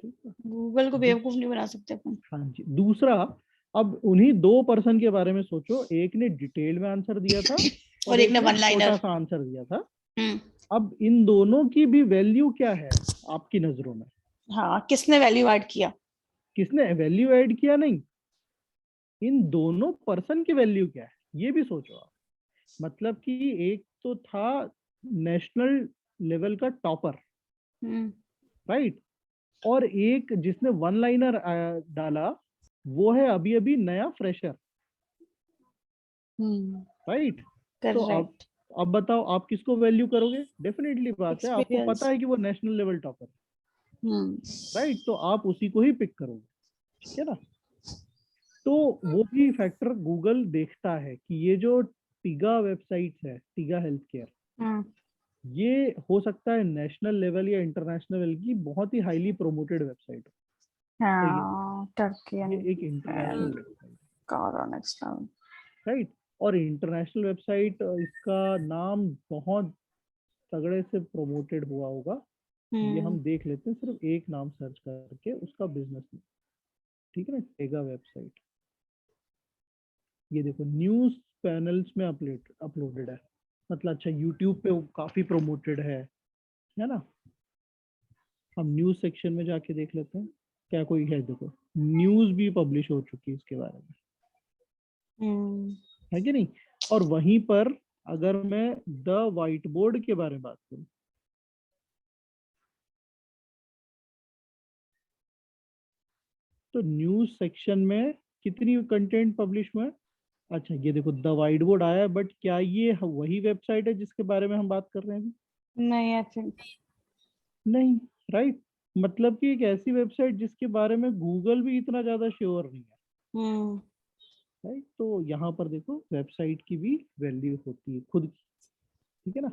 ठीक है। गूगल को दू- बेवकूफ नहीं बना सकते अपन। हाँ जी, दूसरा, अब उन्हीं 2 पर्सन के बारे में सोचो, एक ने डिटेल में आंसर दिया था और और एक एक ने ने वन छोटा लाइनर। सा आंसर दिया था। अब इन दोनों की भी वैल्यू क्या है आपकी नजरों में, हाँ, किसने वैल्यू ऐड किया? किसने वैल्यू ऐड किया, नहीं, इन दोनों पर्सन की वैल्यू क्या है, ये भी सोचो आप। मतलब कि एक तो था नेशनल लेवल का टॉपर, हम्म राइट, और एक जिसने वन लाइनर डाला, वो है अभी अभी नया फ्रेशर, राइट। तो करेक्ट। अब बताओ आप किसको वैल्यू करोगे, डेफिनेटली बात है, आपको पता एक्सपीरियंस। है कि वो नेशनल लेवल टॉपर, हम्म राइट, तो आप उसी को ही पिक करोगे, ठीक है ना। तो वो भी फैक्टर गूगल देखता है कि ये जो टिगा वेबसाइट है, टिगा हेल्थ केयर, हम्म, ये हो सकता है नेशनल लेवल या इंटरनेशनल लेवल की बहुत ही हाईली प्रोमोटेड वेबसाइट हो, तो हाँ, टर्की ये एक international and website, Kazakhstan. Right. और इंटरनेशनल वेबसाइट, इसका नाम बहुत तगड़े से प्रोमोटेड हुआ होगा, ये हम्म हम देख लेते हैं सिर्फ एक नाम सर्च करके उसका बिजनेस, ठीक है ना, टेगा वेबसाइट। ये देखो न्यूज पैनल्स में अपलोडेड है, मतलब अच्छा यूट्यूब पे वो काफी प्रोमोटेड है ना। हम न्यूज सेक्शन में जाके देख लेते हैं क्या कोई है, देखो न्यूज भी पब्लिश हो चुकी है इसके बारे में, हम्म है कि नहीं। और वहीं पर अगर मैं द व्हाइट बोर्ड के बारे में बात करूं, तो न्यूज सेक्शन में कितनी कंटेंट पब्लिश हुआ है, अच्छा ये देखो द व्हाइट बोर्ड आया है, बट क्या ये वही वेबसाइट है जिसके बारे में हम बात कर रहे हैं अभी? नहीं, आई थिंक नहीं, राइट, मतलब कि एक ऐसी वेबसाइट जिसके बारे में गूगल भी इतना ज्यादा श्योर नहीं है, हम्म राइट। तो यहाँ पर देखो वेबसाइट की भी वैल्यू होती है खुद की, ठीक है ना।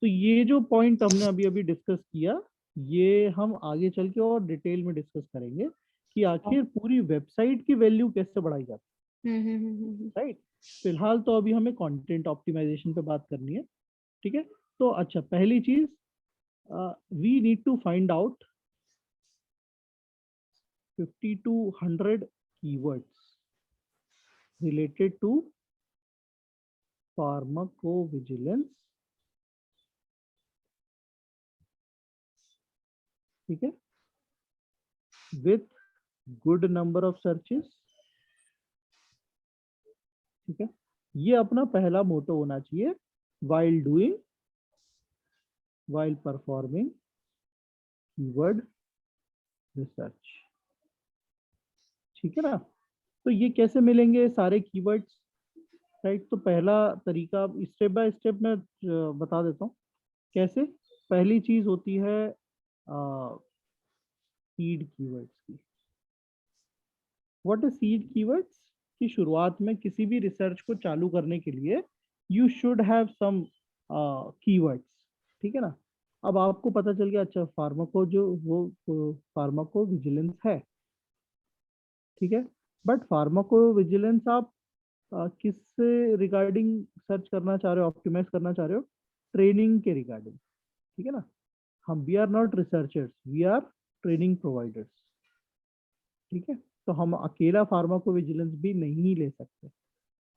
तो ये जो पॉइंट हमने अभी अभी डिस्कस किया, ये हम आगे चल के और डिटेल में डिस्कस करेंगे कि आखिर पूरी वेबसाइट की वैल्यू कैसे बढ़ाई जाती है, राइट। फिलहाल तो अभी हमें कंटेंट ऑप्टिमाइजेशन पे बात करनी है, ठीक है। तो अच्छा, पहली चीज, we need to find out 50 to 100 keywords related to pharmacovigilance, ठीक है, with good number of searches, ठीक है। ये अपना पहला मोटो होना चाहिए, while doing, while performing keyword research, ठीक है ना। तो ये कैसे मिलेंगे सारे कीवर्ड्स, राइट। तो पहला तरीका स्टेप बाय स्टेप मैं बता देता हूँ कैसे। पहली चीज होती है सीड कीवर्ड्स की। व्हाट इज सीड कीवर्ड्स, की शुरुआत में किसी भी रिसर्च को चालू करने के लिए you should have some keywords, ठीक है ना। अब आपको पता चल गया, अच्छा फार्माको जो वो फार्माको विजिलेंस है, ठीक है, बट फार्माको विजिलेंस आप किससे रिगार्डिंग सर्च करना चाह रहे हो, ऑप्टिमाइज करना चाह रहे हो, ट्रेनिंग के रिगार्डिंग, ठीक है ना। हम we are not researchers, we are training providers. ठीक है, तो हम अकेला फार्माकोविजिलेंस भी नहीं ले सकते।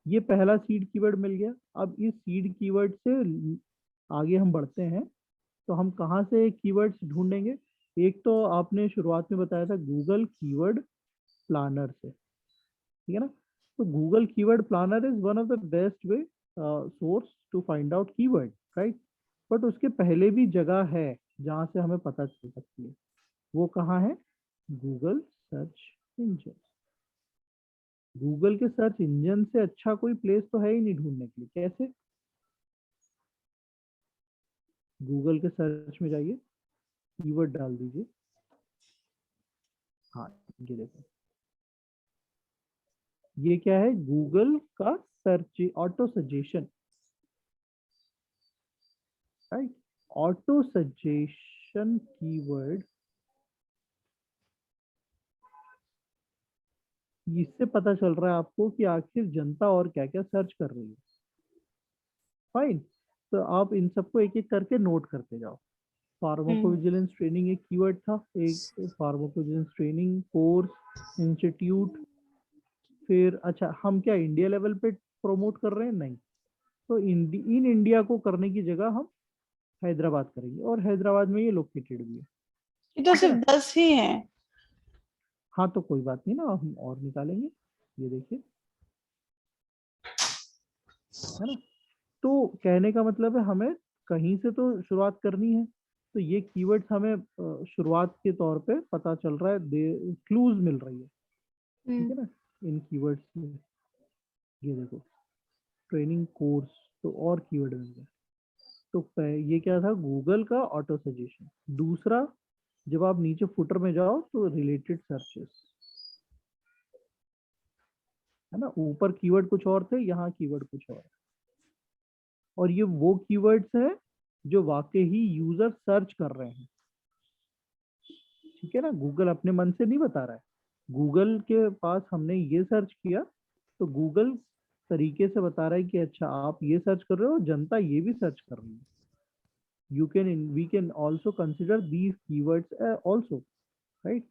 ये पहला सीड कीवर्ड मिल गया। अब इस सीड कीवर्ड से आगे हम बढ़ते हैं, तो हम कहाँ से कीवर्ड्स ढूंढेंगे? एक तो आपने शुरुआत में बताया था गूगल कीवर्ड प्लानर से, ठीक है ना। तो Google keyword planner is one of the best way source to find out keyword, right. But उसके पहले भी जगह है जहाँ से हमें पता चल सकती है। वो कहाँ है? Google search engine. गूगल के सर्च इंजन से अच्छा कोई प्लेस तो है ही नहीं ढूंढने के लिए। कैसे? गूगल के सर्च में जाइए, कीवर्ड डाल दीजिए। हाँ, ये देखो, ये क्या है? गूगल का search auto suggestion, right. Auto suggestion keyword, इससे पता चल रहा है आपको कि आखिर जनता और क्या क्या सर्च कर रही है। फाइन, तो आप इन सबको एक एक करके नोट करते जाओ। फार्माकोविजिलेंस ट्रेनिंग एक कीवर्ड था, एक फार्माकोविजिलेंस ट्रेनिंग कोर्स इंस्टीट्यूट। फिर अच्छा, हम क्या इंडिया लेवल पे प्रमोट कर रहे हैं? नहीं। तो इन इंडिया को करने की जगह हम हैदराबाद करेंगे, और हैदराबाद में ये लोकेटेड भी है। ये तो ठीक है सिर्फ ना? 10 ही हैं। हाँ, तो कोई बात नहीं ना, हम और निकालेंगे। ये देखिए, है ना। तो कहने का मतलब है हमें कहीं से तो शुरुआत करनी है। तो ये कीवर्ड्स हमें शुरुआत के तौर पे पता चल रहा है, क्लूज मिल रही है। ठीक है ना, इन कीवर्ड्स से। ये देखो, ट्रेनिंग कोर्स, तो और कीवर्ड मिल गया। तो ये क्या था? गूगल का ऑटो सजेशन। दूसरा, जब आप नीचे फुटर में जाओ तो रिलेटेड सर्चेस, है ना। ऊपर कीवर्ड कुछ और थे, यहाँ कीवर्ड कुछ और है। और ये वो कीवर्ड्स हैं जो वाकई ही यूजर सर्च कर रहे हैं। ठीक है ना, गूगल अपने मन से नहीं बता रहा है। गूगल के पास हमने ये सर्च किया, तो गूगल तरीके से बता रहा है कि अच्छा आप ये सर्च कर रहे हो, जनता ये भी सर्च कर रही है। We can also consider these keywords also, right.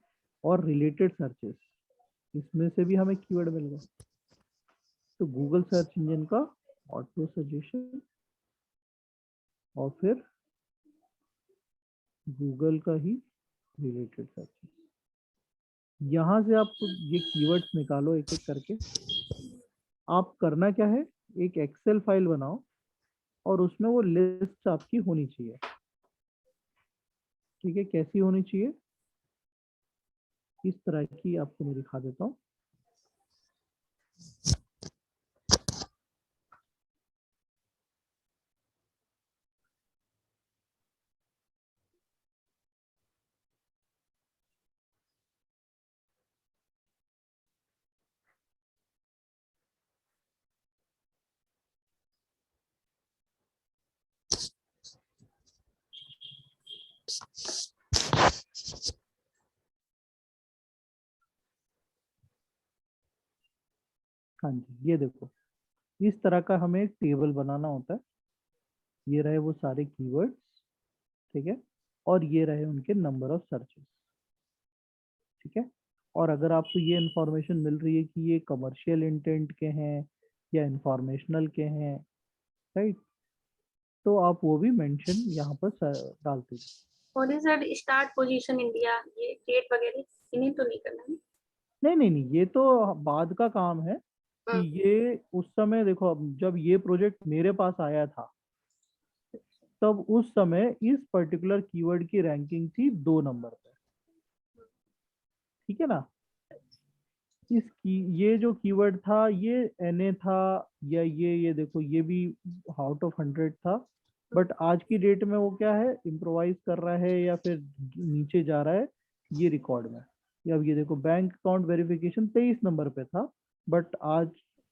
और रिलेटेड सर्चेस, इसमें से भी हमें कीवर्ड मिल गया। तो गूगल सर्च इंजन का ऑटो सजेशन, और फिर गूगल का ही रिलेटेड सर्चेस। यहाँ से आप ये कीवर्ड्स निकालो एक एक करके। आप करना क्या है, एक एक्सेल फाइल बनाओ और उसमें वो लिस्ट आपकी होनी चाहिए। ठीक है, कैसी होनी चाहिए? इस तरह की आपको मैं दिखा देता हूँ। हाँ जी, ये देखो, इस तरह का हमें एक टेबल बनाना होता है। ये रहे वो सारे कीवर्ड्स, ठीक है, और ये रहे उनके नंबर ऑफ सर्चेस। ठीक है, और अगर आपको ये इंफॉर्मेशन मिल रही है कि ये कमर्शियल इंटेंट के हैं या इंफॉर्मेशनल के हैं, राइट, तो आप वो भी मेंशन यहाँ पर डालते हैं। और ये सर स्टार्ट पोजीशन इंडिया, ये डेट वगैरह इन्हें तो नहीं करना है? नहीं नहीं नहीं, ये तो बाद का काम है। कि ये उस समय देखो, अब जब ये प्रोजेक्ट मेरे पास आया था, तब उस समय इस पर्टिकुलर कीवर्ड की रैंकिंग थी 2 नंबर पे। ठीक है ना। ये जो कीवर्ड था ये NA था, या ये देखो, ये भी आउट ऑफ 100 था। बट आज की डेट में वो क्या है, इम्प्रोवाइज कर रहा है या फिर नीचे जा रहा है ये रिकॉर्ड में। अब ये देखो, बैंक अकाउंट वेरिफिकेशन 23 नंबर पे था, बट आज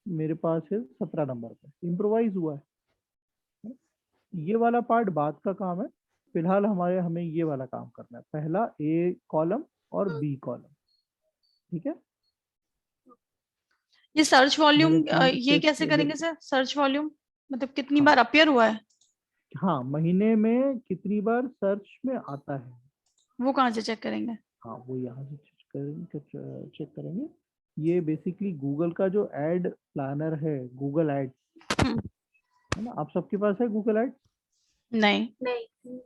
मेरे पास है 17 नंबर पे, इम्प्रोवाइज हुआ है। ये वाला पार्ट बाद का काम है। फिलहाल हमें ये वाला काम करना है, पहला A कॉलम और B कॉलम। ठीक है, ये सर्च वॉल्यूम मेरे 3 ये स्टेप्स कैसे ये करेंगे सर? सर्च वॉल्यूम मतलब कितनी हाँ, बार अपीयर हुआ है? हाँ, महीने में कितनी बार सर्च में आता है, वो कहाँ से चेक करेंगे? हाँ वो यहाँ से चेक करेंगे। ये बेसिकली गूगल का जो एड प्लानर है, गूगल एड्स, हम्म, है ना, आप सबके पास है गूगल एड्स? नहीं। नहीं।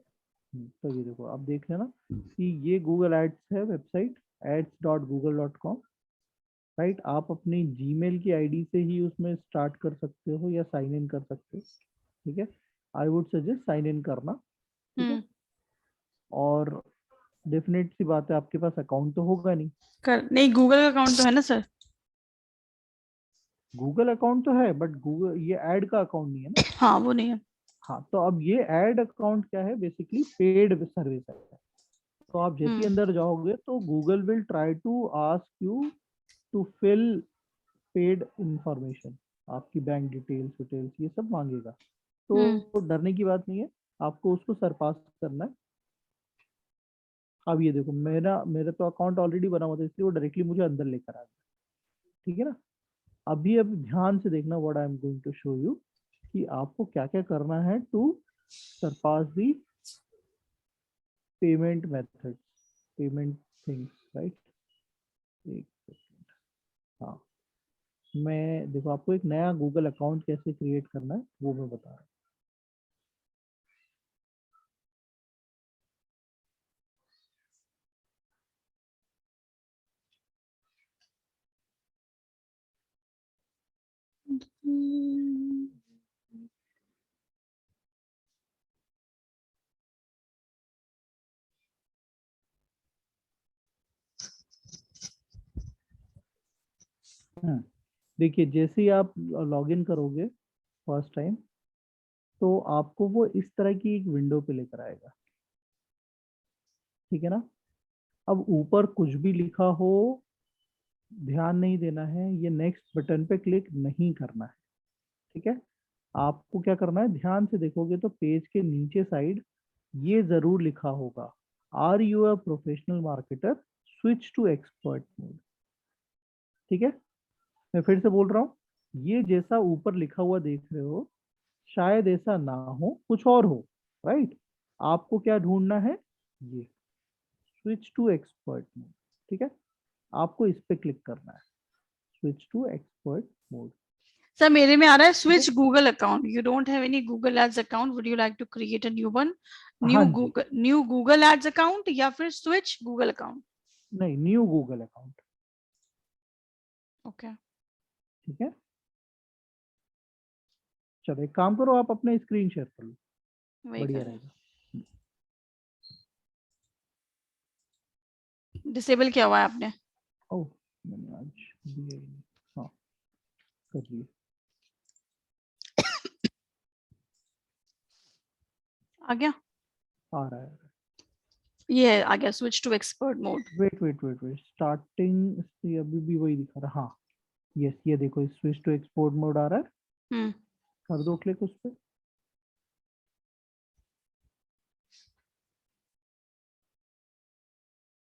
तो ये देखो, आप देख लेना कि ये गूगल एड्स है वेबसाइट, ads.google.com, राइट। आप अपनी जीमेल की आईडी से ही उसमें स्टार्ट कर सकते हो या साइन इन कर सकते हो, ठीक है। I would suggest sign in करना, ठीक है। हम्म, और डेफिनेट सी बात है, आपके पास अकाउंट तो होगा नहीं। नहीं, गूगल का अकाउंट तो है ना सर? गूगल अकाउंट तो है, बट गूगल ये ऐड का अकाउंट नहीं है ना। हाँ, वो नहीं है। हाँ, तो अब ये ऐड अकाउंट क्या है, बेसिकली पेड सर्विस है। तो आप जैसे ही हम्म, अंदर जाओगे तो Google will try to ask you to fill paid information, आपकी बैंक डिटेल्स डिटेल्स ये सब मांगेगा। हम्म, तो डरने की बात नहीं है, आपको उसको सरपास करना है। अब ये देखो, मेरा मेरा तो अकाउंट ऑलरेडी बना हुआ था, इसलिए वो डायरेक्टली मुझे अंदर लेकर आ गया, ठीक है ना। अब ध्यान से देखना, what I am going to show you, कि आपको क्या क्या करना है to surpass the payment method, payment things, right. एक सेकंड, हाँ, मैं देखो आपको एक नया गूगल अकाउंट कैसे क्रिएट करना है वो मैं बता रहा हम्म। हूँ। देखिए, जैसे ही आप लॉग इन करोगे फर्स्ट टाइम, तो आपको वो इस तरह की एक विंडो पे लेकर आएगा, ठीक है ना। अब ऊपर कुछ भी लिखा हो, ध्यान नहीं देना है, ये नेक्स्ट बटन पे क्लिक नहीं करना है, ठीक है। आपको क्या करना है, ध्यान से देखोगे तो पेज के नीचे साइड ये जरूर लिखा होगा, are you a professional marketer, switch to expert mode, ठीक है। मैं फिर से बोल रहा हूँ, ये जैसा ऊपर लिखा हुआ देख रहे हो, शायद ऐसा ना हो, कुछ और हो, राइट। आपको क्या ढूंढना है, ये स्विच टू एक्सपर्ट मोड, ठीक है। आपको इस पे क्लिक करना है, switch to expert mode, sir, मेरे में आ रहा है ठीक है। Switch Google account, you don't have any Google ads account, would you like to create a new one? हाँ जी, न्यू गूगल एड्स अकाउंट या फिर स्विच गूगल अकाउंट? नहीं, न्यू गूगल अकाउंट, ओके। ठीक है। चलो एक काम करो, आप अपने स्क्रीन शेयर कर लो, वही बढ़िया कर, रहेगा। डिसेबल किया हुआ है आपने? ओह, मैंने आज दिया ही नहीं, हाँ कर लिया। आ गया? आ रहा है, ये आ गया, switch to expert mode. Wait wait wait wait, starting से अभी भी वही दिखा रहा, हाँ यस, ये देखो स्विच टू एक्सपोर्ट मोड आ रहा है, हम्म, कर दो क्लिक उस पर,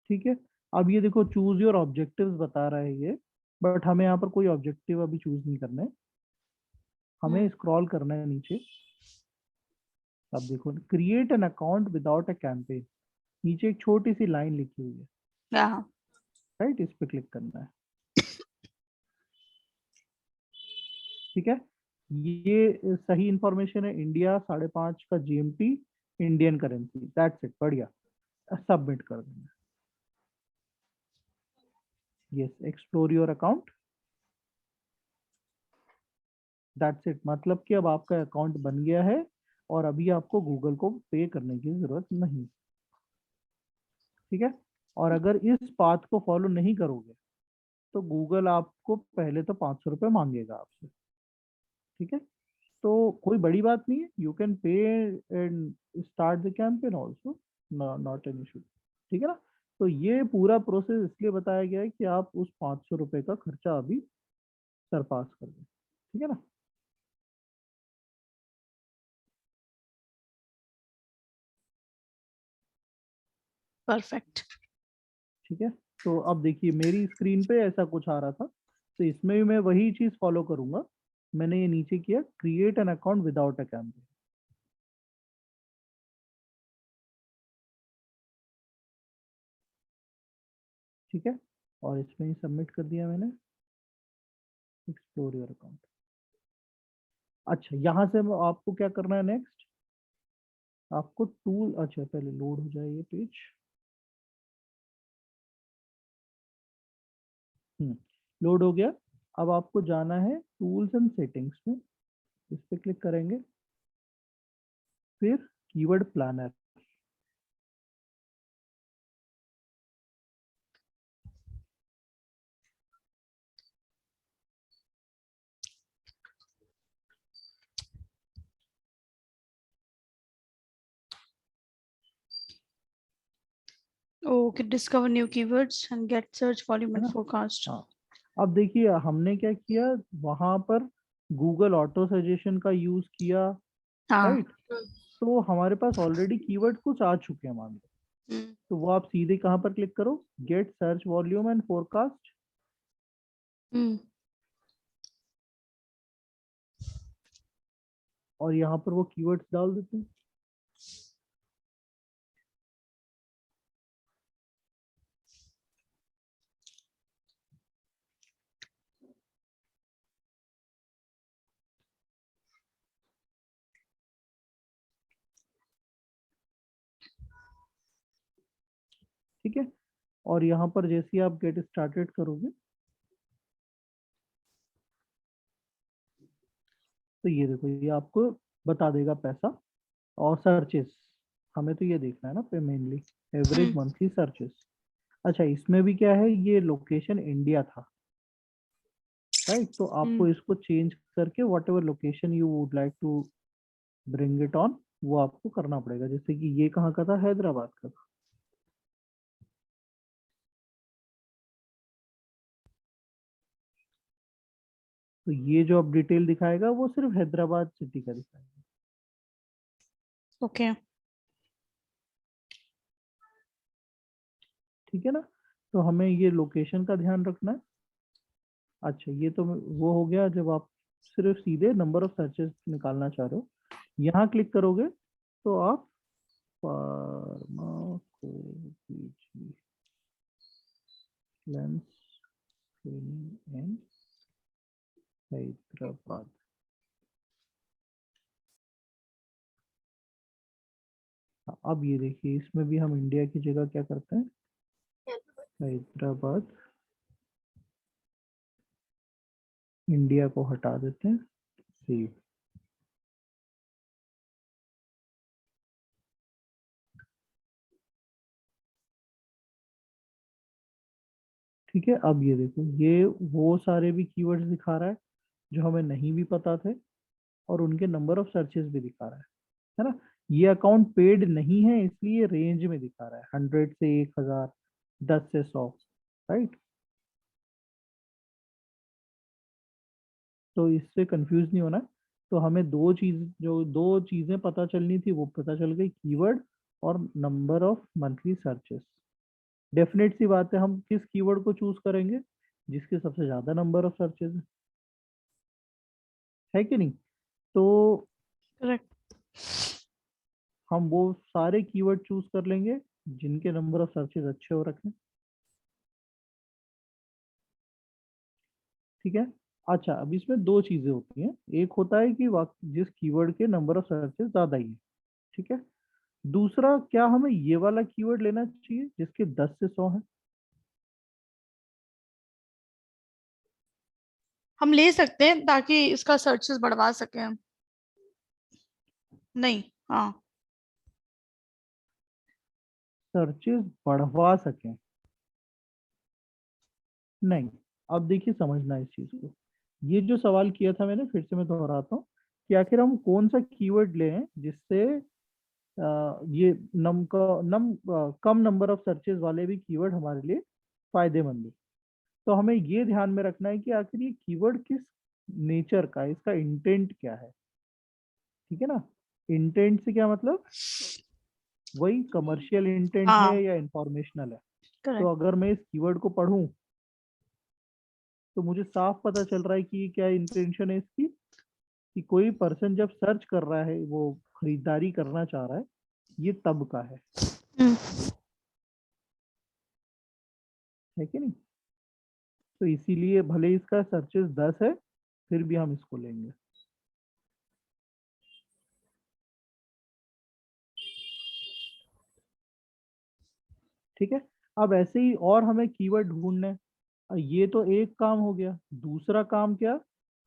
ठीक है। अब ये देखो, चूज योर ऑब्जेक्टिव्स बता रहा है ये, बट हमें यहाँ पर कोई ऑब्जेक्टिव अभी चूज नहीं करना है, हमें स्क्रॉल करना है नीचे। अब देखो, create an account without a campaign, नीचे एक छोटी सी लाइन लिखी हुई है, हाँ। राइट, इस पे क्लिक करना है, ठीक है। ये सही इंफॉर्मेशन है, इंडिया 5:30 का GMT, Indian currency, that's it, बढ़िया। सबमिट कर देना, yes, explore your account, that's it. मतलब कि अब आपका अकाउंट बन गया है और अभी आपको गूगल को पे करने की जरूरत नहीं, ठीक है। और अगर इस पाथ को फॉलो नहीं करोगे तो गूगल आपको पहले तो 500 रुपये मांगेगा आपसे, ठीक है। तो कोई बड़ी बात नहीं है, you can pay and start the campaign also, not an issue, ठीक है ना। तो ये पूरा प्रोसेस इसलिए बताया गया है कि आप उस 500 रुपये का खर्चा अभी सरपास कर दें, ठीक है ना। परफेक्ट। ठीक है, तो अब देखिए मेरी स्क्रीन पे ऐसा कुछ आ रहा था, तो इसमें भी मैं वही चीज फॉलो करूंगा। मैंने ये नीचे किया, create an account without a campaign, ठीक है, और इसमें ही सबमिट कर दिया मैंने, एक्सप्लोर योर अकाउंट। अच्छा, यहाँ से आपको क्या करना है नेक्स्ट, आपको टूल, अच्छा पहले लोड हो जाए ये पेज। लोड हो गया। अब आपको जाना है टूल्स एंड सेटिंग्स में, इस पे क्लिक करेंगे, फिर keyword planner. Okay, discover new keywords and get search volume है and ना? forecast. हाँ, अब देखिए हमने क्या किया, वहां पर गूगल ऑटो सजेशन का यूज किया, हाँ. राइट? तो हमारे पास ऑलरेडी कीवर्ड कुछ आ चुके हैं मान लो, हम्म. तो वो आप सीधे कहाँ पर क्लिक करो, get search volume and forecast, hmm. और यहाँ पर वो कीवर्ड्स डाल देते हैं। ठीक है, और यहाँ पर जैसे ही आप गेट स्टार्टेड करोगे, तो ये देखो ये आपको बता देगा पैसा और सर्चेस। हमें तो ये देखना है ना पे मेनली, एवरेज मंथली सर्चेस। अच्छा, इसमें भी क्या है, ये लोकेशन इंडिया था, राइट? तो आपको इसको चेंज करके whatever location you would like to bring it on, वो आपको करना पड़ेगा। जैसे कि ये कहाँ का था, हैदराबाद का था। तो ये जो अब डिटेल दिखाएगा वो सिर्फ हैदराबाद सिटी का दिखाएगा। Okay. ठीक है ना? तो हमें ये लोकेशन का ध्यान रखना है। अच्छा, ये तो वो हो गया जब आप सिर्फ सीधे नंबर ऑफ सर्चेस निकालना चाह रहे हो। यहाँ क्लिक करोगे तो आप हैदराबाद, अब ये देखिए इसमें भी हम इंडिया की जगह क्या करते हैं, हैदराबाद इंडिया को हटा देते हैं, सेव। ठीक है, अब ये देखो ये वो सारे भी कीवर्ड्स दिखा रहा है जो हमें नहीं भी पता थे, और उनके नंबर ऑफ सर्चेस भी दिखा रहा है ना? ये अकाउंट पेड नहीं है इसलिए रेंज में दिखा रहा है, 100 से 1000, 10 से 100, राइट? तो इससे कंफ्यूज नहीं होना। तो हमें दो चीजें पता चलनी थी, वो पता चल गई, कीवर्ड और number of monthly searches. Definite सी बात है, हम किस कीवर्ड को चूज करेंगे जिसके सबसे ज्यादा नंबर ऑफ सर्चेस है कि नहीं? तो Correct. हम वो सारे कीवर्ड चूज कर लेंगे जिनके नंबर ऑफ सर्चेस अच्छे हो रखे हैं। ठीक है। अच्छा, अब इसमें दो चीजें होती हैं, एक होता है कि जिस कीवर्ड के नंबर ऑफ सर्चेस ज्यादा ही है, ठीक है। दूसरा, क्या हमें ये वाला कीवर्ड लेना चाहिए जिसके 10 से 100 है? हम ले सकते हैं ताकि इसका सर्चेस बढ़वा सकें हम। नहीं. हाँ. सर्चेस बढ़वा सकें? नहीं। अब देखिए समझना इस चीज को, ये जो सवाल किया था मैंने, फिर से मैं दोहराता हूँ कि आखिर हम कौन सा कीवर्ड लें जिससे ये कम नंबर ऑफ सर्चेस वाले भी कीवर्ड हमारे लिए फायदेमंद है। तो हमें ये ध्यान में रखना है कि आखिर ये कीवर्ड किस नेचर का है, इसका इंटेंट क्या है। ठीक है ना? इंटेंट से क्या मतलब, वही कमर्शियल इंटेंट है हाँ. या इंफॉर्मेशनल है। तो करेक्ट. अगर मैं इस कीवर्ड को पढूं तो मुझे साफ पता चल रहा है कि क्या इंटेंशन है इसकी, कि कोई पर्सन जब सर्च कर रहा है, वो खरीदारी करना चाह रहा है, ये तब का है। है कि नहीं? तो इसीलिए भले इसका सर्चेस 10 है, फिर भी हम इसको लेंगे। ठीक है, अब ऐसे ही और हमें कीवर्ड ढूंढने हैं। ये तो एक काम हो गया। दूसरा काम क्या,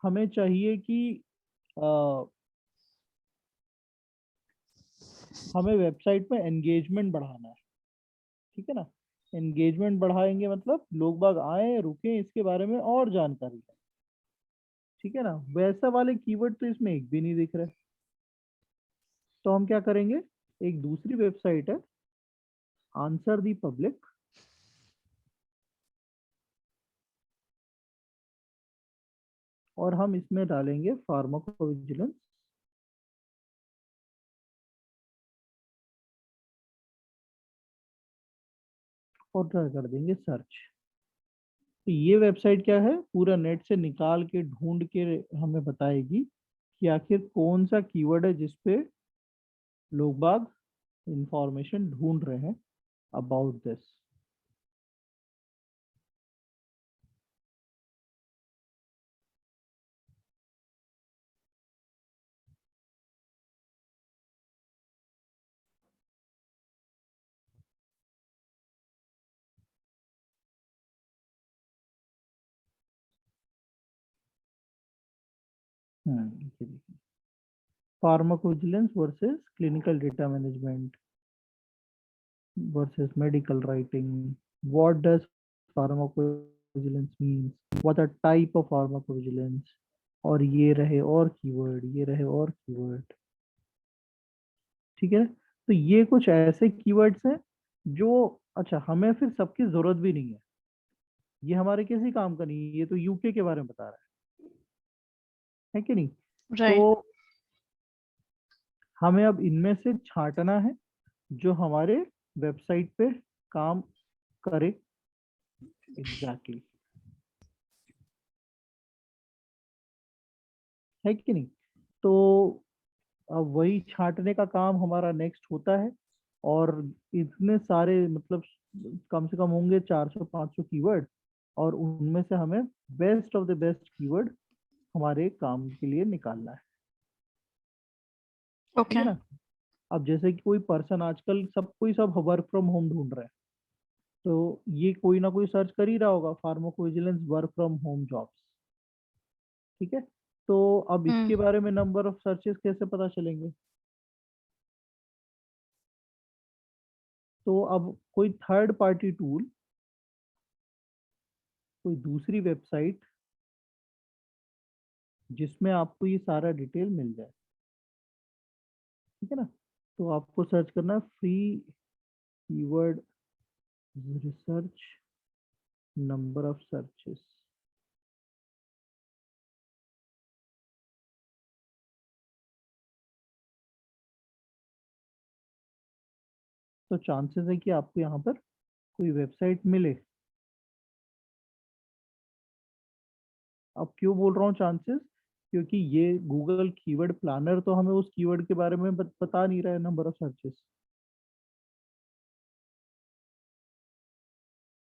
हमें चाहिए कि अ, हमें वेबसाइट में एंगेजमेंट बढ़ाना है। ठीक है ना? एंगेजमेंट बढ़ाएंगे मतलब लोग बाग आए, रुके, इसके बारे में और जानकारी लें। ठीक है ना? वैसा वाले कीवर्ड तो इसमें एक भी नहीं दिख रहा है। तो हम क्या करेंगे, एक दूसरी वेबसाइट है आंसर दी पब्लिक, और हम इसमें डालेंगे फार्माकोविजिलेंस, और ट्राई कर देंगे सर्च। तो ये वेबसाइट क्या है, पूरा नेट से निकाल के ढूंढ के हमें बताएगी कि आखिर कौन सा कीवर्ड है जिसपे लोग बाग इंफॉर्मेशन ढूंढ रहे हैं अबाउट दिस। ये देखिए, pharmacovigilance versus clinical data management versus medical writing. What does pharmacovigilance means? What are type of pharmacovigilance? और ये रहे और कीवर्ड, ये रहे और कीवर्ड। ठीक है, तो ये कुछ ऐसे कीवर्ड्स हैं जो, अच्छा, हमें फिर सबकी जरूरत भी नहीं है, ये हमारे किसी काम का नहीं है, ये तो यूके के बारे में बता रहा है कि नहीं? तो राइट। हमें अब इनमें से छांटना है जो हमारे वेबसाइट पे काम करे एग्जैक्टली, है कि नहीं? तो अब वही छांटने का काम हमारा नेक्स्ट होता है, और इतने सारे मतलब कम से कम होंगे 400-500 कीवर्ड, और उनमें से हमें best of the best keyword हमारे काम के लिए निकालना है। ठीक है ओके। ना? अब जैसे कि कोई पर्सन, आजकल सब वर्क फ्रॉम होम ढूंढ रहे हैं, तो ये कोई ना कोई सर्च कर ही रहा होगा pharmacovigilance work from home jobs. ठीक है, तो अब हम्म। इसके बारे में नंबर ऑफ सर्चेस कैसे पता चलेंगे? तो अब कोई थर्ड पार्टी टूल, कोई दूसरी वेबसाइट जिसमें आपको ये सारा डिटेल मिल जाए। ठीक है ना? तो आपको सर्च करना है free keyword research, number of searches. तो चांसेस है कि आपको यहाँ पर कोई वेबसाइट मिले। अब क्यों बोल रहा हूँ चांसेस, क्योंकि ये गूगल कीवर्ड प्लानर तो हमें उस कीवर्ड के बारे में बता नहीं रहा है नंबर ऑफ सर्चेस।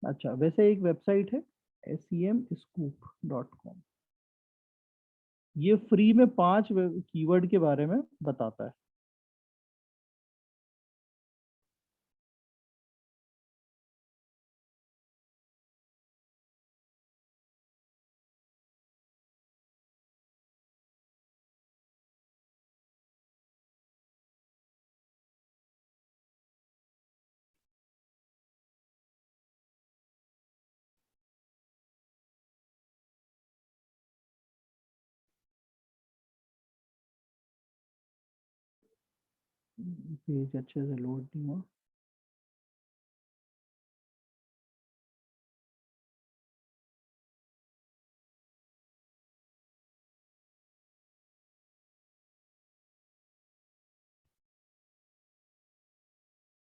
अच्छा, वैसे एक वेबसाइट है semscoop.com, ये फ्री में 5 कीवर्ड के बारे में बताता है। पेज अच्छे से लोड नहीं हुआ।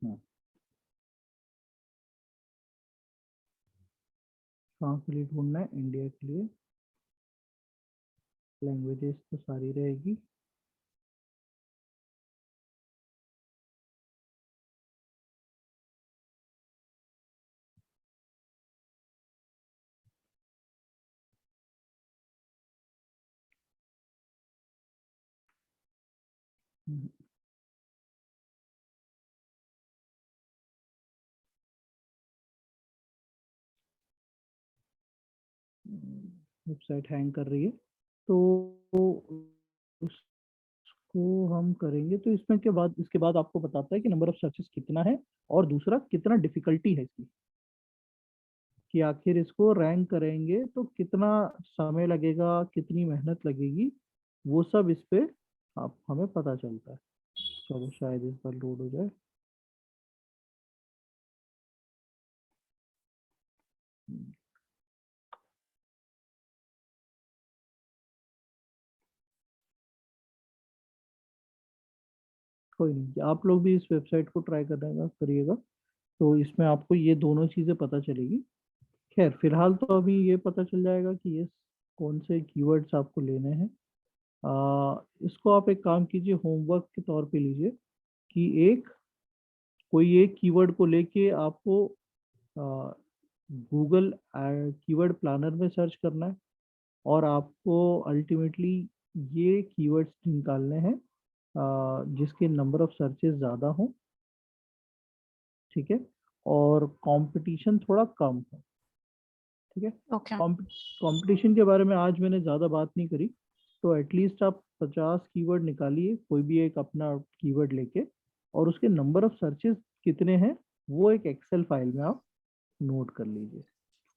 हाँ, कहाँ के लिए ढूंढना है? इंडिया के लिए। लैंग्वेजेस तो सारी रहेगी। हम्म, वेबसाइट हैंग कर रही है, तो उसको हम करेंगे। तो इसमें के बाद, इसके बाद आपको बताता है कि नंबर ऑफ सर्चेस कितना है, और दूसरा कितना डिफिकल्टी है इसकी, कि आखिर इसको रैंक करेंगे तो कितना समय लगेगा, कितनी मेहनत लगेगी, वो सब इस पे आप हमें पता चलता है। चलो शायद इस बार लोड हो जाए। कोई नहीं, आप लोग भी इस वेबसाइट को ट्राई करने का करिएगा, तो इसमें आपको ये दोनों चीज़ें पता चलेगी। खैर फिलहाल तो अभी ये पता चल जाएगा कि ये कौन से कीवर्ड्स आपको लेने हैं। इसको आप एक काम कीजिए, होमवर्क के तौर पे लीजिए, कि कोई एक कीवर्ड को लेके आपको गूगल कीवर्ड प्लानर में सर्च करना है, और आपको अल्टीमेटली ये कीवर्ड्स निकालने हैं जिसके नंबर ऑफ सर्चेस ज़्यादा हों, ठीक है, और कंपटीशन थोड़ा कम हो, ठीक है। ओके कंपटीशन के बारे में आज मैंने ज़्यादा बात नहीं करी, तो एटलीस्ट आप 50 कीवर्ड निकालिए, कोई भी एक अपना कीवर्ड लेके, और उसके नंबर ऑफ सर्चेस कितने हैं वो एक एक्सेल फाइल में आप नोट कर लीजिए।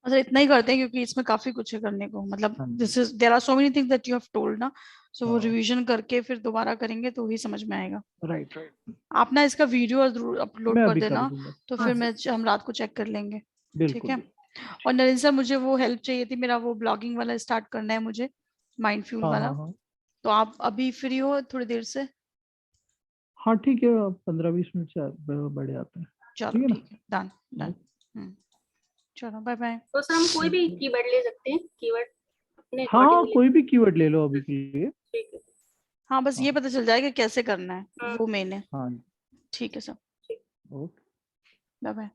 अच्छा, इतना ही करते हैं क्योंकि इसमें काफी कुछ है करने को, मतलब हाँ जी। This is there are so many things that you have told ना, सो वो हाँ, रिवीजन करके फिर दोबारा करेंगे तो ही समझ में आएगा। राइट राइट, आप ना इसका वीडियो जरूर अपलोड मैं कर अभी कर देना, दूंगा। तो हाँ फिर जी, हम रात को चेक कर लेंगे। ठीक बिल्कुल है। बिल्कुल। और नरेंद्र सर, मुझे वो हेल्प चाहिए थी, मेरा वो ब्लॉगिंग वाला स्टार्ट करना है मुझे, माइंड फ्यूल हाँ वाला। हाँ हाँ तो आप अभी फ्री हो थोड़ी देर से? हाँ, ठीक है, 15-20 मिनट से बढ़ जाते हैं। चलो ठीक है ना। ठीक है, डन डन। चलो बाय बाय। तो सर हम कोई भी ओके। कीवर्ड ले सकते हैं, कीवर्ड अपने हाँ, अकॉर्डिंगली। कोई भी कीवर्ड ले लो अभी के लिए। ठीक है। हाँ, बस ये हाँ पता चल जाएगा कैसे करना है, हाँ वो मेन है। हाँ। ठीक है सर, ठीक। ओके। Bye bye.